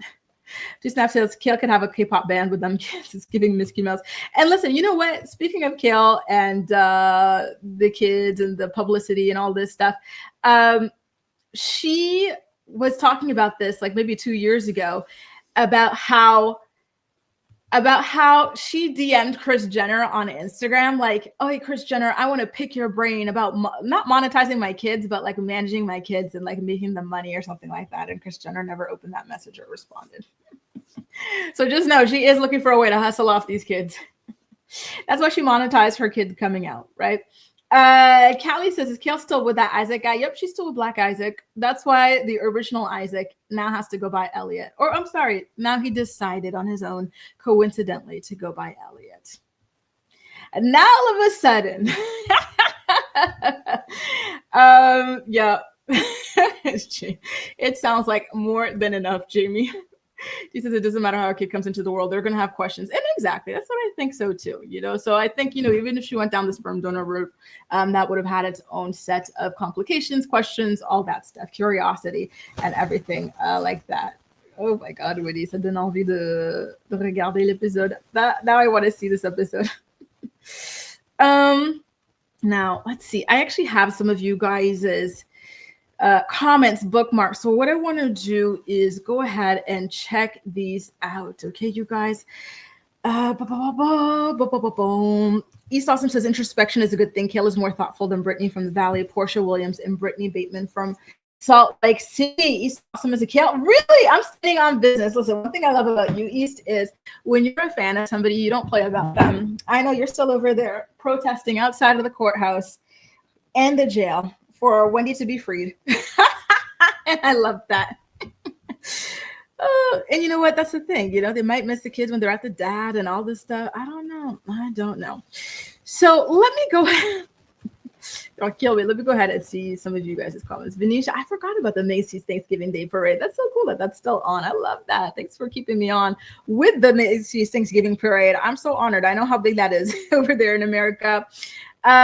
A: Just Snap says Kail could have a K-pop band with them kids. It's giving Miss Mouse. And listen, you know what? Speaking of Kail and the kids and the publicity and all this stuff, she was talking about this like maybe 2 years ago about how she DM'd Kris Jenner on Instagram, like, oh, hey, Kris Jenner, I want to pick your brain about not monetizing my kids, but like managing my kids and like making them money or something like that. And Kris Jenner never opened that message or responded. So just know she is looking for a way to hustle off these kids. That's why she monetized her kid coming out, right? Callie says, is Kail still with that Isaac guy? Yep, she's still with Black Isaac. That's why the original Isaac now has to go by Elliot. Or I'm sorry, now he decided on his own, coincidentally, to go by Elliot. And now all of a sudden, yeah, it sounds like more than enough, Jamie. She says it doesn't matter how a kid comes into the world, they're going to have questions. And exactly, that's what I think so too, So I think, even if she went down the sperm donor route, that would have had its own set of complications, questions, all that stuff, curiosity, and everything like that. Oh my God, Woody, ça donne envie de regarder l'épisode. Now I want to see this episode. Now, let's see. I actually have some of you guys' comments bookmarked. So what I want to do is go ahead and check these out. Okay, you guys. East Awesome says introspection is a good thing. Kail is more thoughtful than Brittany from the Valley, Portia Williams, and Brittany Bateman from Salt Lake City. East Awesome is a Kail. Really? I'm staying on business. Listen, one thing I love about you, East, is when you're a fan of somebody, you don't play about them. I know you're still over there protesting outside of the courthouse and the jail for Wendy to be freed. And I love that. And you know what? That's the thing. They might miss the kids when they're at the dad and all this stuff. I don't know. So let me go ahead. Don't kill me. Let me go ahead and see some of you guys' comments. Venetia, I forgot about the Macy's Thanksgiving Day Parade. That's so cool that that's still on. I love that. Thanks for keeping me on with the Macy's Thanksgiving Parade. I'm so honored. I know how big that is over there in America.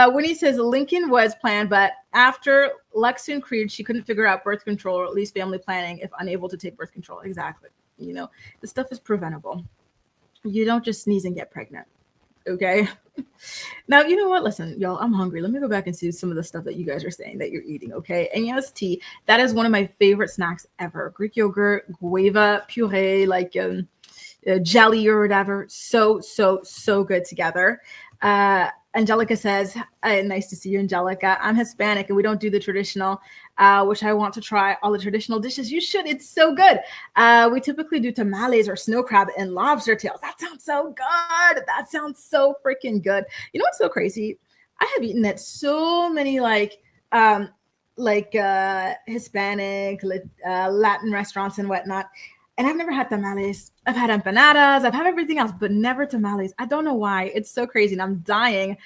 A: Winnie says Lincoln was planned, but after Lex and Creed, she couldn't figure out birth control or at least family planning if unable to take birth control. Exactly. This stuff is preventable. You don't just sneeze and get pregnant. Okay. Now, you know what? Listen, y'all, I'm hungry. Let me go back and see some of the stuff that you guys are saying that you're eating. Okay. And yes, tea. That is one of my favorite snacks ever. Greek yogurt, guava puree, like jelly or whatever. So good together. Angelica says, nice to see you, Angelica. I'm Hispanic and we don't do the traditional, which I want to try all the traditional dishes. You should. It's so good. We typically do tamales or snow crab and lobster tails. That sounds so good. That sounds so freaking good. You know what's so crazy? I have eaten at so many Hispanic, Latin restaurants and whatnot. And I've never had tamales. I've had empanadas. I've had everything else, but never tamales. I don't know why. It's so crazy. And I'm dying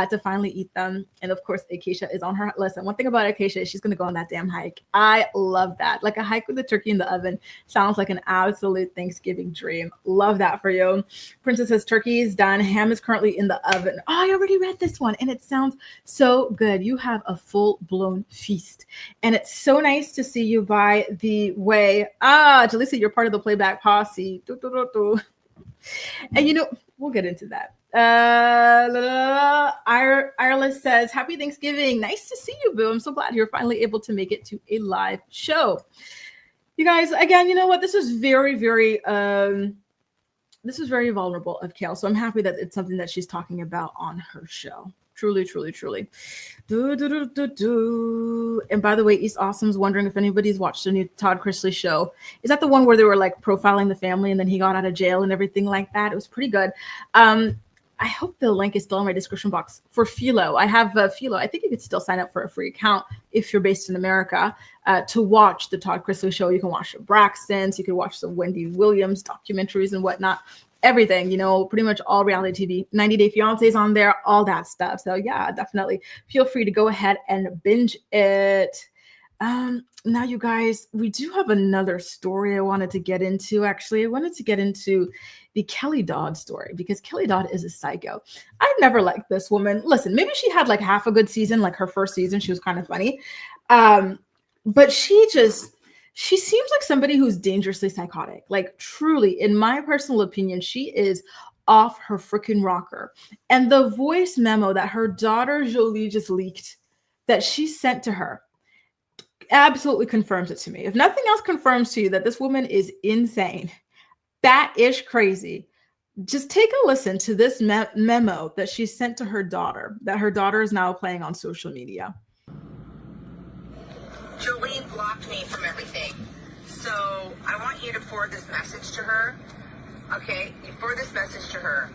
A: to finally eat them. And of course, Acacia is on her list. And one thing about Acacia is she's going to go on that damn hike. I love that. Like a hike with a turkey in the oven sounds like an absolute Thanksgiving dream. Love that for you. Princess says turkey is done. Ham is currently in the oven. Oh, I already read this one. And it sounds so good. You have a full-blown feast. And it's so nice to see you, by the way. Jalisa, you're part of the playback posse. And we'll get into that. Ireland says, happy Thanksgiving. Nice to see you, Boo. I'm so glad you're finally able to make it to a live show. You guys, again, you know what? This is very, very vulnerable of Kail. So I'm happy that it's something that she's talking about on her show. Truly. And by the way, East Awesome's wondering if anybody's watched the new Todd Chrisley show. Is that the one where they were like profiling the family and then he got out of jail and everything like that? It was pretty good. I hope the link is still in my description box for Philo. I have Philo. I think you could still sign up for a free account if you're based in America to watch the Todd Chrisley show. You can watch the Braxtons, you can watch the Wendy Williams documentaries and whatnot. Everything, you know, pretty much all reality TV, 90 Day Fiance is on there, all that stuff. So yeah, definitely feel free to go ahead and binge it. Now, you guys, we do have another story I wanted to get into. Actually, I wanted to get into the Kelly Dodd story because Kelly Dodd is a psycho. I never liked this woman. Listen, maybe she had like half a good season, like her first season, she was kind of funny. But she seems like somebody who's dangerously psychotic. Like truly, in my personal opinion, she is off her freaking rocker. And the voice memo that her daughter Jolie just leaked that she sent to her absolutely confirms it to me. If nothing else confirms to you that this woman is insane, bat-ish crazy, just take a listen to this memo that she sent to her daughter, that her daughter is now playing on social media.
G: Jolie blocked me from everything. So I want you to forward this message to her. Okay, you forward this message to her.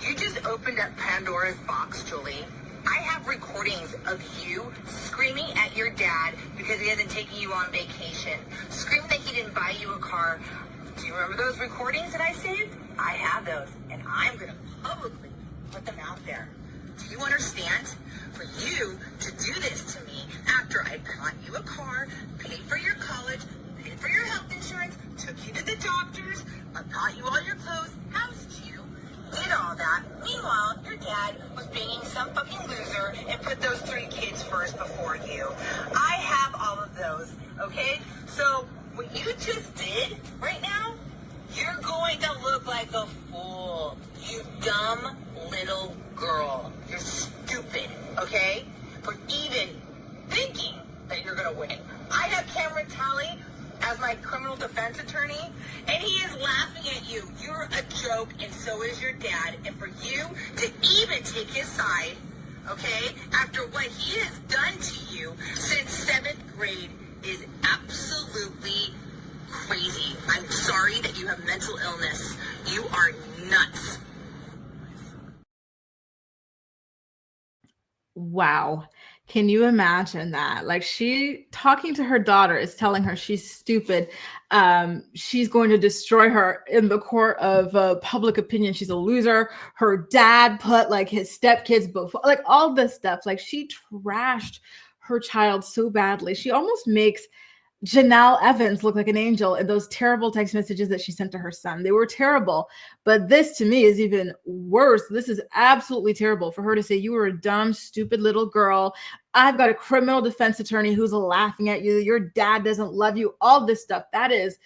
G: You just opened up Pandora's box, Jolie. I have recordings of you screaming at your dad because he hasn't taken you on vacation. Screaming that he didn't buy you a car. Do you remember those recordings that I saved? I have those, and I'm going to publicly put them out there. Do you understand? For you to do this to me after I bought you a car, paid for your college, paid for your health insurance, took you to the doctors, I bought you all your clothes, housed you, did all that. Meanwhile, your dad was banging some fucking loser and put those 3 kids first before you. I have all of those, okay? So what you just did right now, you're going to look like a fool. You dumb little girl. You're stupid, okay? For even thinking that you're gonna win. I have Cameron Talley as my criminal defense attorney, and he is laughing at you. You're a joke, and so is your dad. And for you to even take his side, okay, after what he has done to you since 7th grade is absolutely crazy. I'm sorry that you have mental illness. You are nuts.
A: Wow. Can you imagine that? Like, she talking to her daughter is telling her she's stupid. She's going to destroy her in the court of public opinion. She's a loser. Her dad put like his stepkids before, like all this stuff. Like, she trashed her child so badly. She almost makes Janelle Evans looked like an angel in those terrible text messages that she sent to her son. They were terrible. But this to me is even worse. This is absolutely terrible for her to say, you were a dumb, stupid little girl. I've got a criminal defense attorney who's laughing at you. Your dad doesn't love you. All this stuff. That is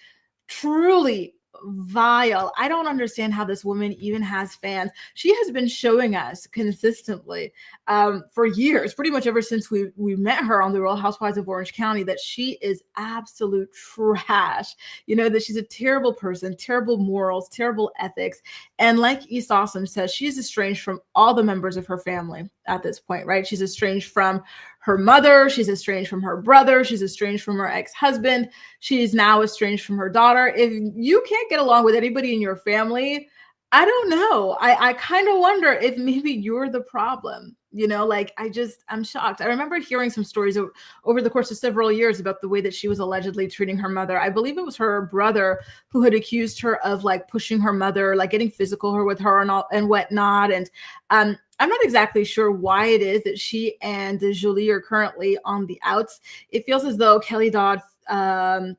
A: truly vile. I don't understand how this woman even has fans. She has been showing us consistently for years, pretty much ever since we met her on the Real Housewives of Orange County, that she is absolute trash. You know, that she's a terrible person, terrible morals, terrible ethics. And like East Awesome says, she is estranged from all the members of her family at this point, right? She's estranged from her mother. She's estranged from her brother. She's estranged from her ex-husband. She's now estranged from her daughter. If you can't get along with anybody in your family, I don't know. I kind of wonder if maybe you're the problem. You know, like I'm shocked. I remember hearing some stories over the course of several years about the way that she was allegedly treating her mother. I believe it was her brother who had accused her of like pushing her mother, like getting physical with her and whatnot. And I'm not exactly sure why it is that she and Jolie are currently on the outs. It feels as though Kelly Dodd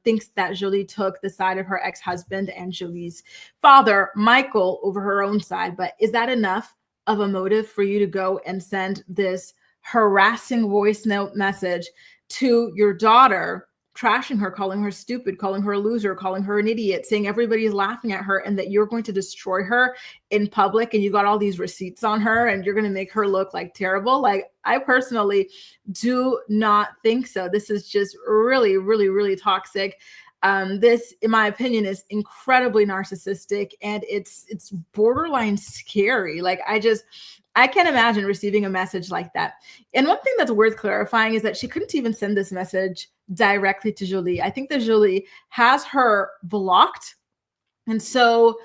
A: thinks that Jolie took the side of her ex-husband and Jolie's father, Michael, over her own side. But is that enough of a motive for you to go and send this harassing voice note message to your daughter, trashing her, calling her stupid, calling her a loser, calling her an idiot, saying everybody is laughing at her and that you're going to destroy her in public and you got all these receipts on her and you're going to make her look like terrible? Like, I personally do not think so. This is just really, really, really toxic. This, in my opinion, is incredibly narcissistic and it's borderline scary. Like, I can't imagine receiving a message like that. And one thing that's worth clarifying is that she couldn't even send this message directly to Jolie. I think that Jolie has her blocked. And so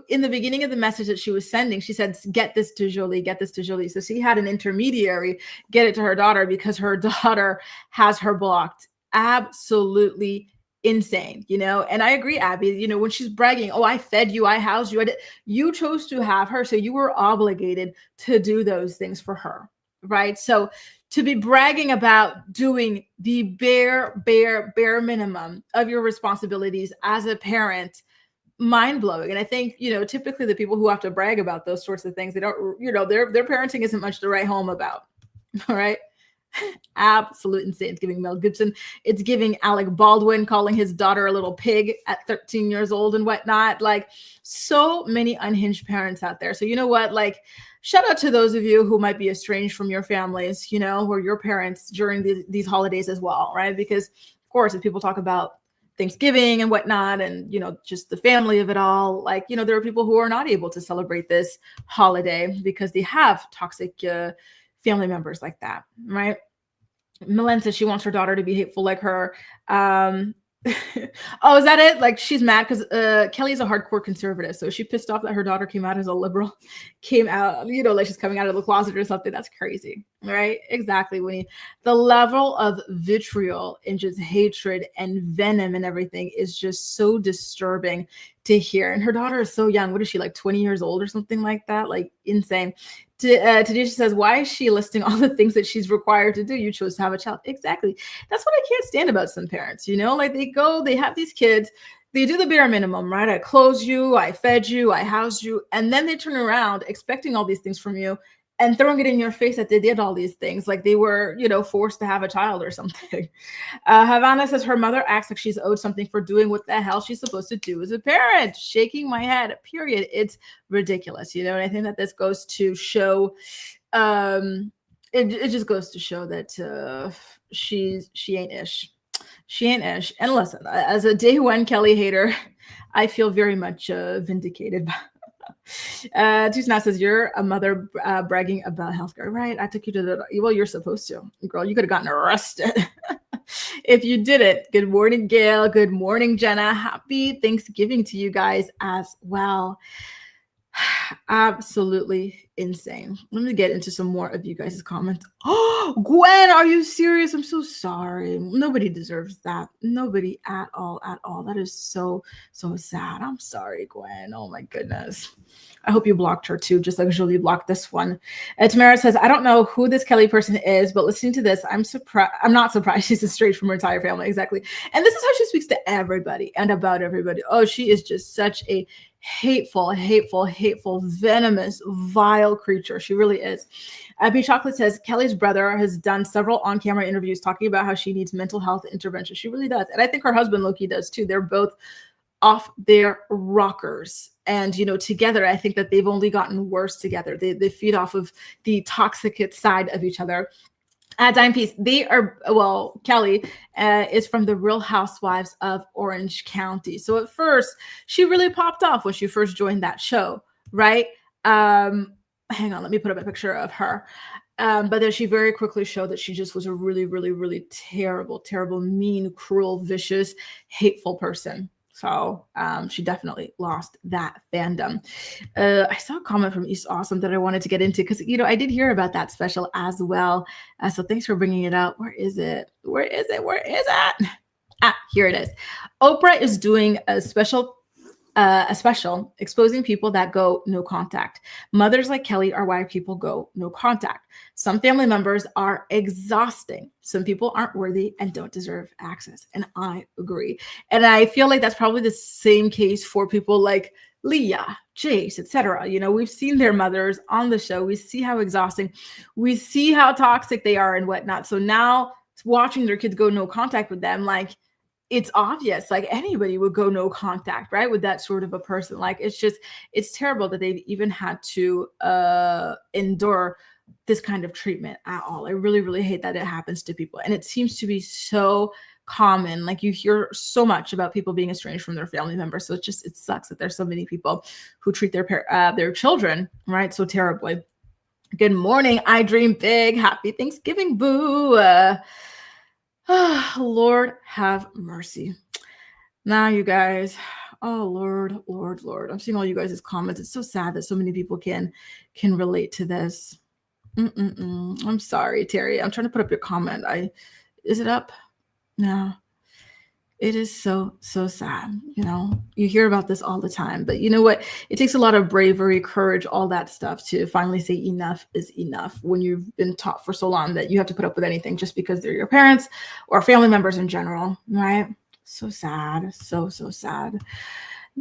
A: in the beginning of the message that she was sending, she said, get this to Jolie, get this to Jolie. So she had an intermediary get it to her daughter because her daughter has her blocked. Absolutely insane, and I agree, Abby, when she's bragging, oh, I fed you, I housed you, you chose to have her, so you were obligated to do those things for her, right? So to be bragging about doing the bare minimum of your responsibilities as a parent, mind-blowing. And I think, typically the people who have to brag about those sorts of things, they don't, their parenting isn't much to write home about. All right. Absolute insane. It's giving Mel Gibson. It's giving Alec Baldwin calling his daughter a little pig at 13 years old and whatnot. Like, so many unhinged parents out there. So you know what? Like, shout out to those of you who might be estranged from your families, or your parents during these holidays as well, right? Because of course, if people talk about Thanksgiving and whatnot, and just the family of it all, like, there are people who are not able to celebrate this holiday because they have toxic family members like that, right? Milen says she wants her daughter to be hateful like her. Oh, is that it? Like, she's mad because Kelly's a hardcore conservative, so she pissed off that her daughter came out as a liberal, came out, like she's coming out of the closet or something. That's crazy, right? Exactly. The level of vitriol and just hatred and venom and everything is just so disturbing to hear. And her daughter is so young. What is she, like 20 years old or something like that? Like, insane. Tadisha says, why is she listing all the things that she's required to do? You chose to have a child. Exactly. That's what I can't stand about some parents, like they have these kids, they do the bare minimum, right? I clothed you, I fed you, I housed you. And then they turn around expecting all these things from you and throwing it in your face that they did all these things, like they were, forced to have a child or something. Havana says her mother acts like she's owed something for doing what the hell she's supposed to do as a parent. Shaking my head, period. It's ridiculous, and I think that this goes to show, it just goes to show that she ain't ish. She ain't ish. And listen, as a day one Kelly hater, I feel very much vindicated. Tusna says, you're a mother bragging about healthcare, right? I took you to well, you're supposed to. Girl, you could have gotten arrested if you did it. Good morning, Gail. Good morning, Jenna. Happy Thanksgiving to you guys as well. Absolutely insane. Let me get into some more of you guys' comments. Oh, Gwen, are you serious? I'm so sorry. Nobody deserves that. Nobody at all. That is so sad. I'm sorry, Gwen. Oh my goodness. I hope you blocked her too, just like Julie blocked this one. Tamara says, I don't know who this Kelly person is, but listening to this, I'm not surprised she's estranged from her entire family. Exactly. And this is how she speaks to everybody and about everybody. Oh, she is just such a hateful, venomous, vile creature. She really is. Abby Chocolate says, Kelly's brother has done several on-camera interviews talking about how she needs mental health intervention. She really does. And I think her husband, Loki, does too. They're both off their rockers. And, together, I think that they've only gotten worse together. They feed off of the toxic side of each other. Dime Piece, Kelly is from the Real Housewives of Orange County. So at first, she really popped off when she first joined that show, right? Hang on, let me put up a picture of her. But then she very quickly showed that she just was a really, really, really terrible, mean, cruel, vicious, hateful person. So she definitely lost that fandom. I saw a comment from East Awesome that I wanted to get into because, I did hear about that special as well. So thanks for bringing it up. Where is it? Here it is. Oprah is doing a special exposing people that go no contact. Mothers like Kelly are why people go no contact. Some family members are exhausting. Some people aren't worthy and don't deserve access. And I agree. And I feel like that's probably the same case for people like Leah, Jace, etc. We've seen their mothers on the show. We see how exhausting, we see how toxic they are and whatnot. So now watching their kids go no contact with them, like, it's obvious, like anybody would go no contact, right? With that sort of a person. Like, it's terrible that they've even had to endure this kind of treatment at all. I really, really hate that it happens to people. And it seems to be so common. Like, you hear so much about people being estranged from their family members. So it sucks that there's so many people who treat their children, right, so terribly. Good morning. I dream big. Happy Thanksgiving, boo. Lord have mercy. Now, you guys, Oh Lord, Lord, Lord. I'm seeing all you guys' comments. It's so sad that so many people can relate to this. I'm sorry, Terry. I'm trying to put up your comment. Is it up? No. It is so, so sad. You hear about this all the time, but you know what? It takes a lot of bravery, courage, all that stuff to finally say enough is enough when you've been taught for so long that you have to put up with anything just because they're your parents or family members in general, right? So sad. So, so sad.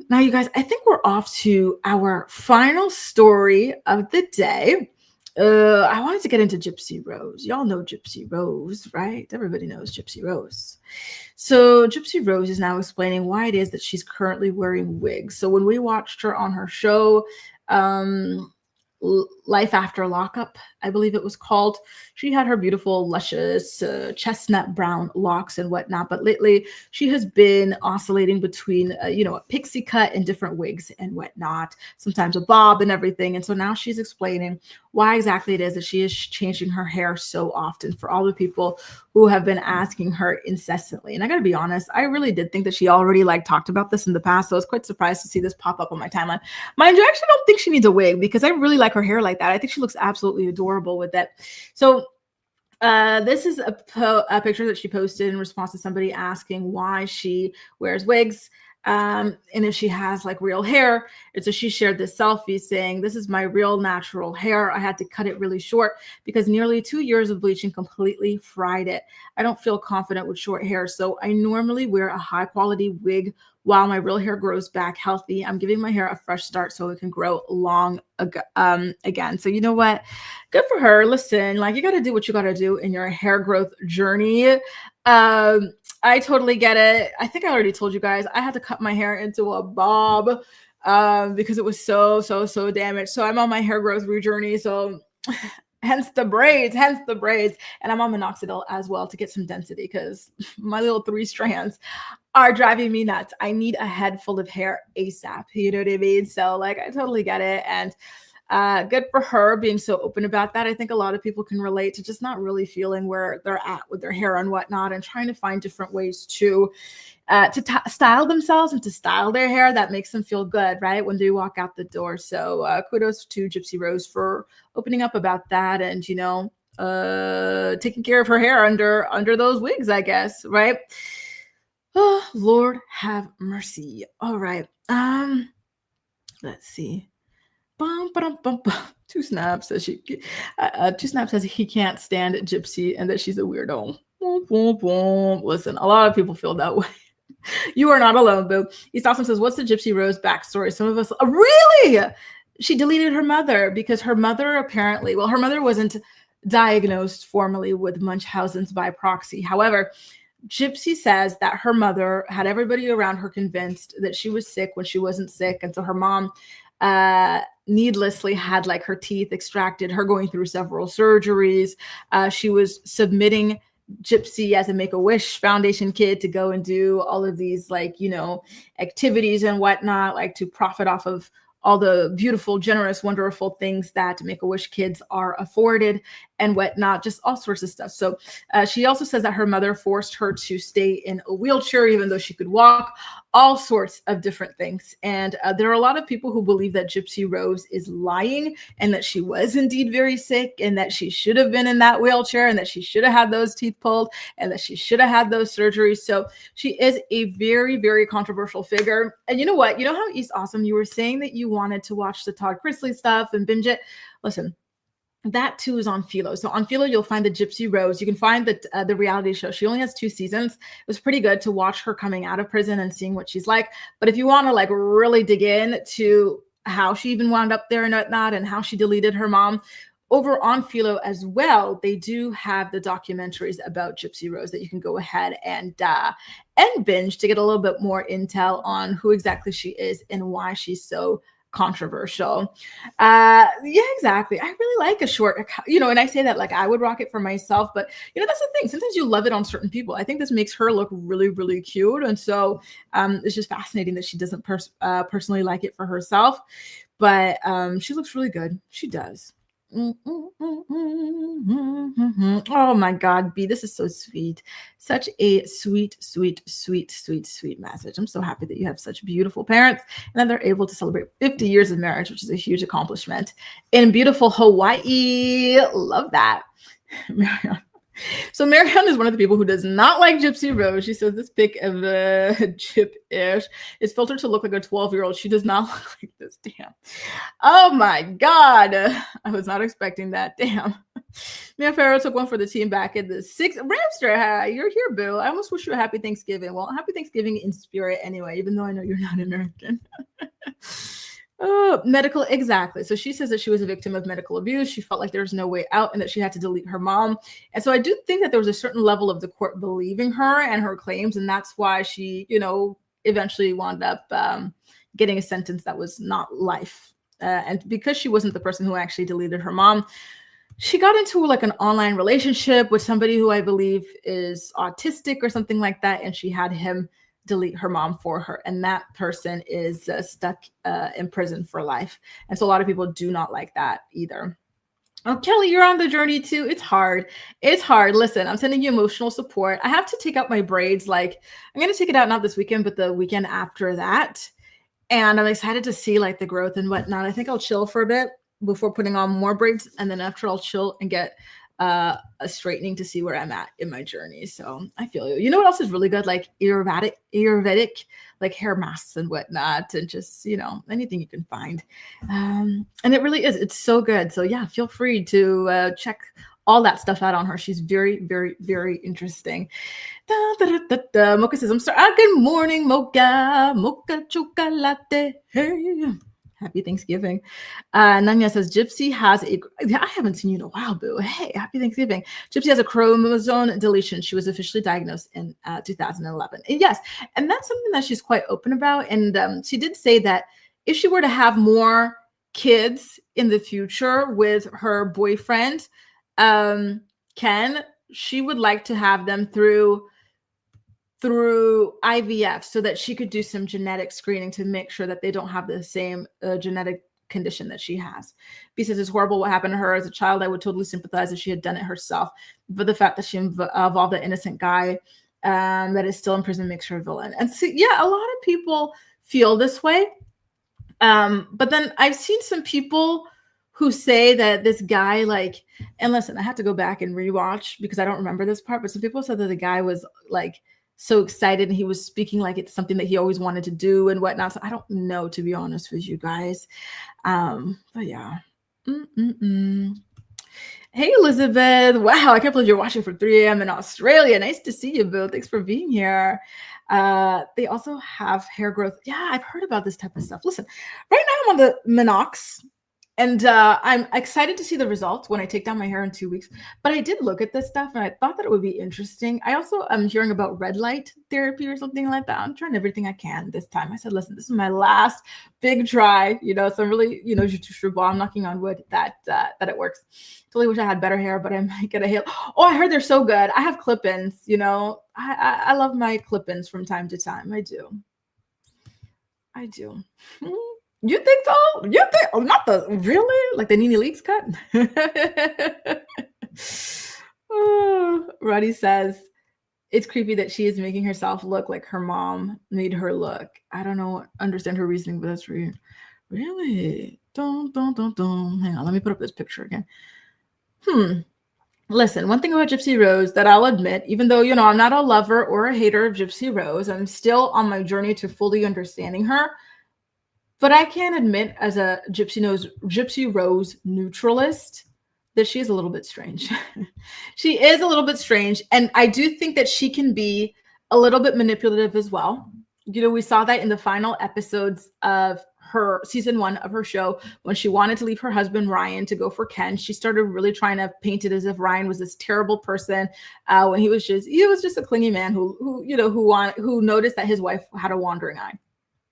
A: Now, you guys, I think we're off to our final story of the day. I wanted to get into Gypsy Rose. Y'all know Gypsy Rose, right? Everybody knows Gypsy Rose. So Gypsy Rose is now explaining why it is that she's currently wearing wigs. So when we watched her on her show, Life After Lockup, I believe it was called, she had her beautiful, luscious, chestnut brown locks and whatnot. But lately, she has been oscillating between, a pixie cut and different wigs and whatnot, sometimes a bob and everything. And so now she's explaining why exactly it is that she is changing her hair so often for all the people who have been asking her incessantly. And I got to be honest, I really did think that she already talked about this in the past. So I was quite surprised to see this pop up on my timeline. Mind you, I actually don't think she needs a wig because I really like her hair like that. I think she looks absolutely adorable with it. So this is a picture that she posted in response to somebody asking why she wears wigs. And if she has real hair. And so she shared this selfie saying, "This is my real natural hair. I had to cut it really short because nearly 2 years of bleaching completely fried it. I don't feel confident with short hair. So I normally wear a high quality wig while my real hair grows back healthy. I'm giving my hair a fresh start so it can grow long again." So you know what? Good for her. Listen, you got to do what you got to do in your hair growth journey. I totally get it. I think I already told you guys, I had to cut my hair into a bob because it was so damaged. So I'm on my hair growth journey. So hence the braids. And I'm on minoxidil as well to get some density because my little 3 strands are driving me nuts. I need a head full of hair ASAP. You know what I mean? So I totally get it. And good for her being so open about that. I think a lot of people can relate to just not really feeling where they're at with their hair and whatnot, and trying to find different ways to style themselves and to style their hair that makes them feel good, right, when they walk out the door. So kudos to Gypsy Rose for opening up about that and, taking care of her hair under those wigs, I guess, right? Oh, Lord have mercy. All right. Let's see. Bum, ba-dum, bum, bum. Two Snaps says Two Snaps says he can't stand Gypsy and that she's a weirdo. Boom, boom, boom. Listen, a lot of people feel that way. You are not alone, boo. East Awesome says, "What's the Gypsy Rose backstory?" Some of us, really? She deleted her mother because her mother apparently, her mother wasn't diagnosed formally with Munchausen's by proxy. However, Gypsy says that her mother had everybody around her convinced that she was sick when she wasn't sick. And so her mom needlessly had her teeth extracted, her going through several surgeries. She was submitting Gypsy as a Make-A-Wish Foundation kid to go and do all of these activities and whatnot, to profit off of all the beautiful, generous, wonderful things that Make-A-Wish kids are afforded and whatnot, just all sorts of stuff. So she also says that her mother forced her to stay in a wheelchair, even though she could walk, all sorts of different things. And there are a lot of people who believe that Gypsy Rose is lying and that she was indeed very sick and that she should have been in that wheelchair and that she should have had those teeth pulled and that she should have had those surgeries. So she is a very, very controversial figure. And you know what? You know how, East Awesome, you were saying that you wanted to watch the Todd Chrisley stuff and binge it? Listen, that too is on Philo. So on Philo, you'll find the Gypsy Rose. You can find the reality show. She only has 2 seasons. It was pretty good to watch her coming out of prison and seeing what she's like. But if you want to really dig in to how she even wound up there and whatnot and how she deleted her mom, over on Philo as well, they do have the documentaries about Gypsy Rose that you can go ahead and binge to get a little bit more intel on who exactly she is and why she's so controversial. Yeah, exactly. I really like a short, and I say that I would rock it for myself, but that's the thing. Sometimes you love it on certain people. I think this makes her look really, really cute. And so it's just fascinating that she doesn't personally like it for herself, but she looks really good. She does. Oh my God, B, this is so sweet. Such a sweet, sweet, sweet, sweet, sweet message. I'm so happy that you have such beautiful parents and that they're able to celebrate 50 years of marriage, which is a huge accomplishment in beautiful Hawaii. Love that. Marianne. So Marianne is one of the people who does not like Gypsy Rose. She says this pic of Gyp-ish is filtered to look like a 12-year-old. She does not look like this. Damn. Oh my God. I was not expecting that. Damn. Mia Farrow took one for the team back in the 6th. Ramster, hi, you're here, Bill. I almost wish you a happy Thanksgiving. Well, happy Thanksgiving in spirit anyway, even though I know you're not American. Oh, medical, exactly. So she says that she was a victim of medical abuse. She felt like there was no way out and that she had to delete her mom. And so I do think that there was a certain level of the court believing her and her claims. And that's why she, eventually wound up getting a sentence that was not life. And because she wasn't the person who actually deleted her mom, she got into like an online relationship with somebody who I believe is autistic or something like that. And she had him delete her mom for her. And that person is stuck in prison for life. And so a lot of people do not like that either. Oh, Kelly, you're on the journey too. It's hard. It's hard. Listen, I'm sending you emotional support. I have to take out my braids. Like I'm going to take it out not this weekend, but the weekend after that. And I'm excited to see like the growth and whatnot. I think I'll chill for a bit before putting on more braids. And then after I'll chill and get a straightening to see where I'm at in my journey. So I feel you. You know what else is really good? Like Ayurvedic, like hair masks and whatnot, and just, anything you can find. And it really is. It's so good. So yeah, feel free to check all that stuff out on her. She's very, very, very interesting. Mocha says, I'm sorry. Good morning, Mocha. Mocha chocolate. Hey. Happy Thanksgiving. Nanya says, Gypsy has I haven't seen you in a while, boo. Hey, happy Thanksgiving. Gypsy has a chromosome deletion. She was officially diagnosed in 2011. And yes, and that's something that she's quite open about. And she did say that if she were to have more kids in the future with her boyfriend, Ken, she would like to have them through IVF so that she could do some genetic screening to make sure that they don't have the same genetic condition that she has. B says it's horrible what happened to her as a child. I would totally sympathize if she had done it herself. But the fact that she involved an innocent guy that is still in prison makes her a villain. And so, yeah, a lot of people feel this way. But then I've seen some people who say that this guy, and listen, I had to go back and rewatch because I don't remember this part, but some people said that the guy was so excited and he was speaking like it's something that he always wanted to do and whatnot. So I don't know, to be honest with you guys. But yeah. Hey, Elizabeth. Wow, I can't believe you're watching from 3 a.m. in Australia. Nice to see you, Bill. Thanks for being here. They also have hair growth. Yeah, I've heard about this type of stuff. Listen, right now I'm on the Minox. And I'm excited to see the results when I take down my hair in 2 weeks. But I did look at this stuff and I thought that it would be interesting. I also am hearing about red light therapy or something like that. I'm trying everything I can this time. I said, listen, this is my last big try, so I'm really, I'm knocking on wood that it works. Totally wish I had better hair, but I might get a hair. Oh, I heard they're so good. I have clip-ins, I love my clip-ins from time to time. I do. You think so? You think? Oh, not the really? Like the Nene Leakes cut? Oh, Roddy says it's creepy that she is making herself look like her mom made her look. I don't understand her reasoning, but that's really Hang on, let me put up this picture again. Listen, one thing about Gypsy Rose that I'll admit, even though I'm not a lover or a hater of Gypsy Rose, I'm still on my journey to fully understanding her. But I can admit, as a Gypsy Rose neutralist, that she is a little bit strange. She is a little bit strange. And I do think that she can be a little bit manipulative as well. We saw that in the final episodes of her season 1 of her show, when she wanted to leave her husband, Ryan, to go for Ken. She started really trying to paint it as if Ryan was this terrible person when he was just a clingy man who noticed that his wife had a wandering eye.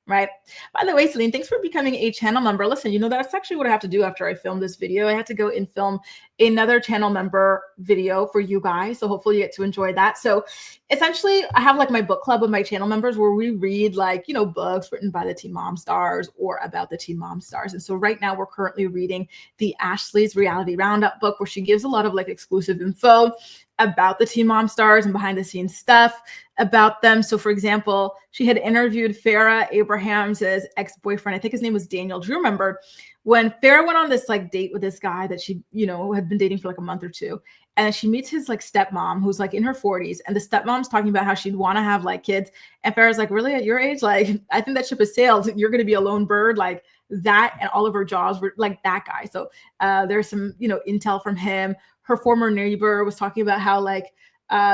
A: right? By the way, Celine, thanks for becoming a channel member. Listen, you know, that's actually what I have to do after I film this video. I had to go and film another channel member video for you guys. So hopefully you get to enjoy that. So essentially I have like my book club of my channel members where we read like, you know, books written by the Teen Mom Stars or about the Teen Mom Stars. And so right now we're currently reading the Ashley's Reality Roundup book, where she gives a lot of like exclusive info about the Teen Mom Stars and behind the scenes stuff about them. So for example, she had interviewed Farrah Abraham's ex-boyfriend. I think his name was Daniel. Do you remember when Farrah went on this like date with this guy that she, you know, had been dating for like a month or two? And then she meets his like stepmom, who's like in her 40s. And the stepmom's talking about how she'd want to have like kids. And Farrah's like, really, at your age? Like, I think that ship has sailed. You're going to be a lone bird. Like that. And all of her jaws were like that guy. So there's some, you know, intel from him. Her former neighbor was talking about how like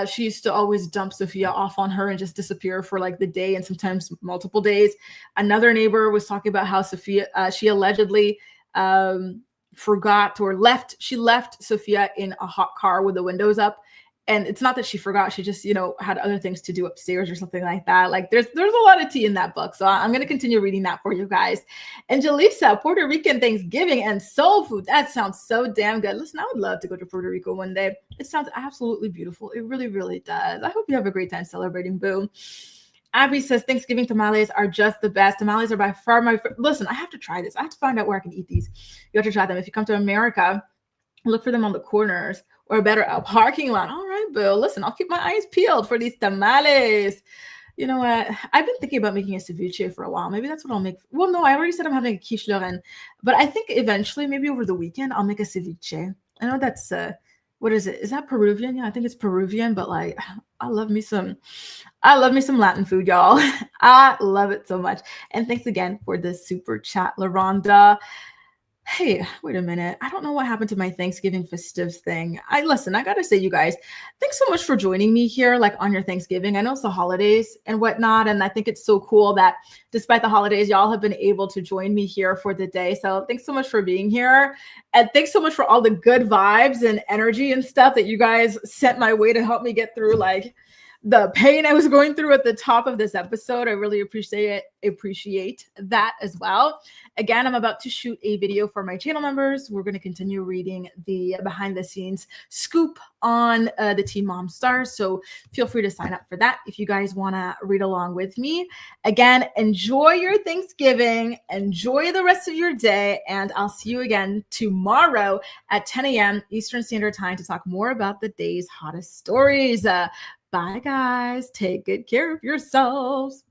A: she used to always dump Sophia off on her and just disappear for like the day and sometimes multiple days. Another neighbor was talking about how Sophia, she allegedly forgot or left. She left Sophia in a hot car with the windows up. And it's not that she forgot. She just, you know, had other things to do upstairs or something like that. Like there's a lot of tea in that book. So I'm going to continue reading that for you guys. And Jaleesa, Puerto Rican Thanksgiving and soul food. That sounds so damn good. Listen, I would love to go to Puerto Rico one day. It sounds absolutely beautiful. It really, really does. I hope you have a great time celebrating, boo. Abby says Thanksgiving tamales are just the best. Tamales are by far my favorite. Listen, I have to try this. I have to find out where I can eat these. You have to try them. If you come to America, look for them on the corners, or better, a parking lot. All right, Bill. Listen, I'll keep my eyes peeled for these tamales. You know what? I've been thinking about making a ceviche for a while. Maybe that's what I'll make. Well, no, I already said I'm having a quiche Lorraine, but I think eventually, maybe over the weekend, I'll make a ceviche. I know that's what is it? Is that Peruvian? Yeah, I think it's Peruvian, but like, I love me some Latin food, y'all. I love it so much. And thanks again for the super chat, LaRonda. Hey, wait a minute. I don't know what happened to my Thanksgiving festive thing. I gotta say, you guys, thanks so much for joining me here, like on your Thanksgiving. I know it's the holidays and whatnot, and I think it's so cool that despite the holidays, y'all have been able to join me here for the day. So thanks so much for being here. And thanks so much for all the good vibes and energy and stuff that you guys sent my way to help me get through like the pain I was going through at the top of this episode. I really appreciate that as well. Again, I'm about to shoot a video for my channel members. We're going to continue reading the behind the scenes scoop on the Teen Mom Stars. So feel free to sign up for that if you guys want to read along with me. Again, enjoy your Thanksgiving. Enjoy the rest of your day. And I'll see you again tomorrow at 10 a.m. Eastern Standard Time to talk more about the day's hottest stories. Bye, guys. Take good care of yourselves.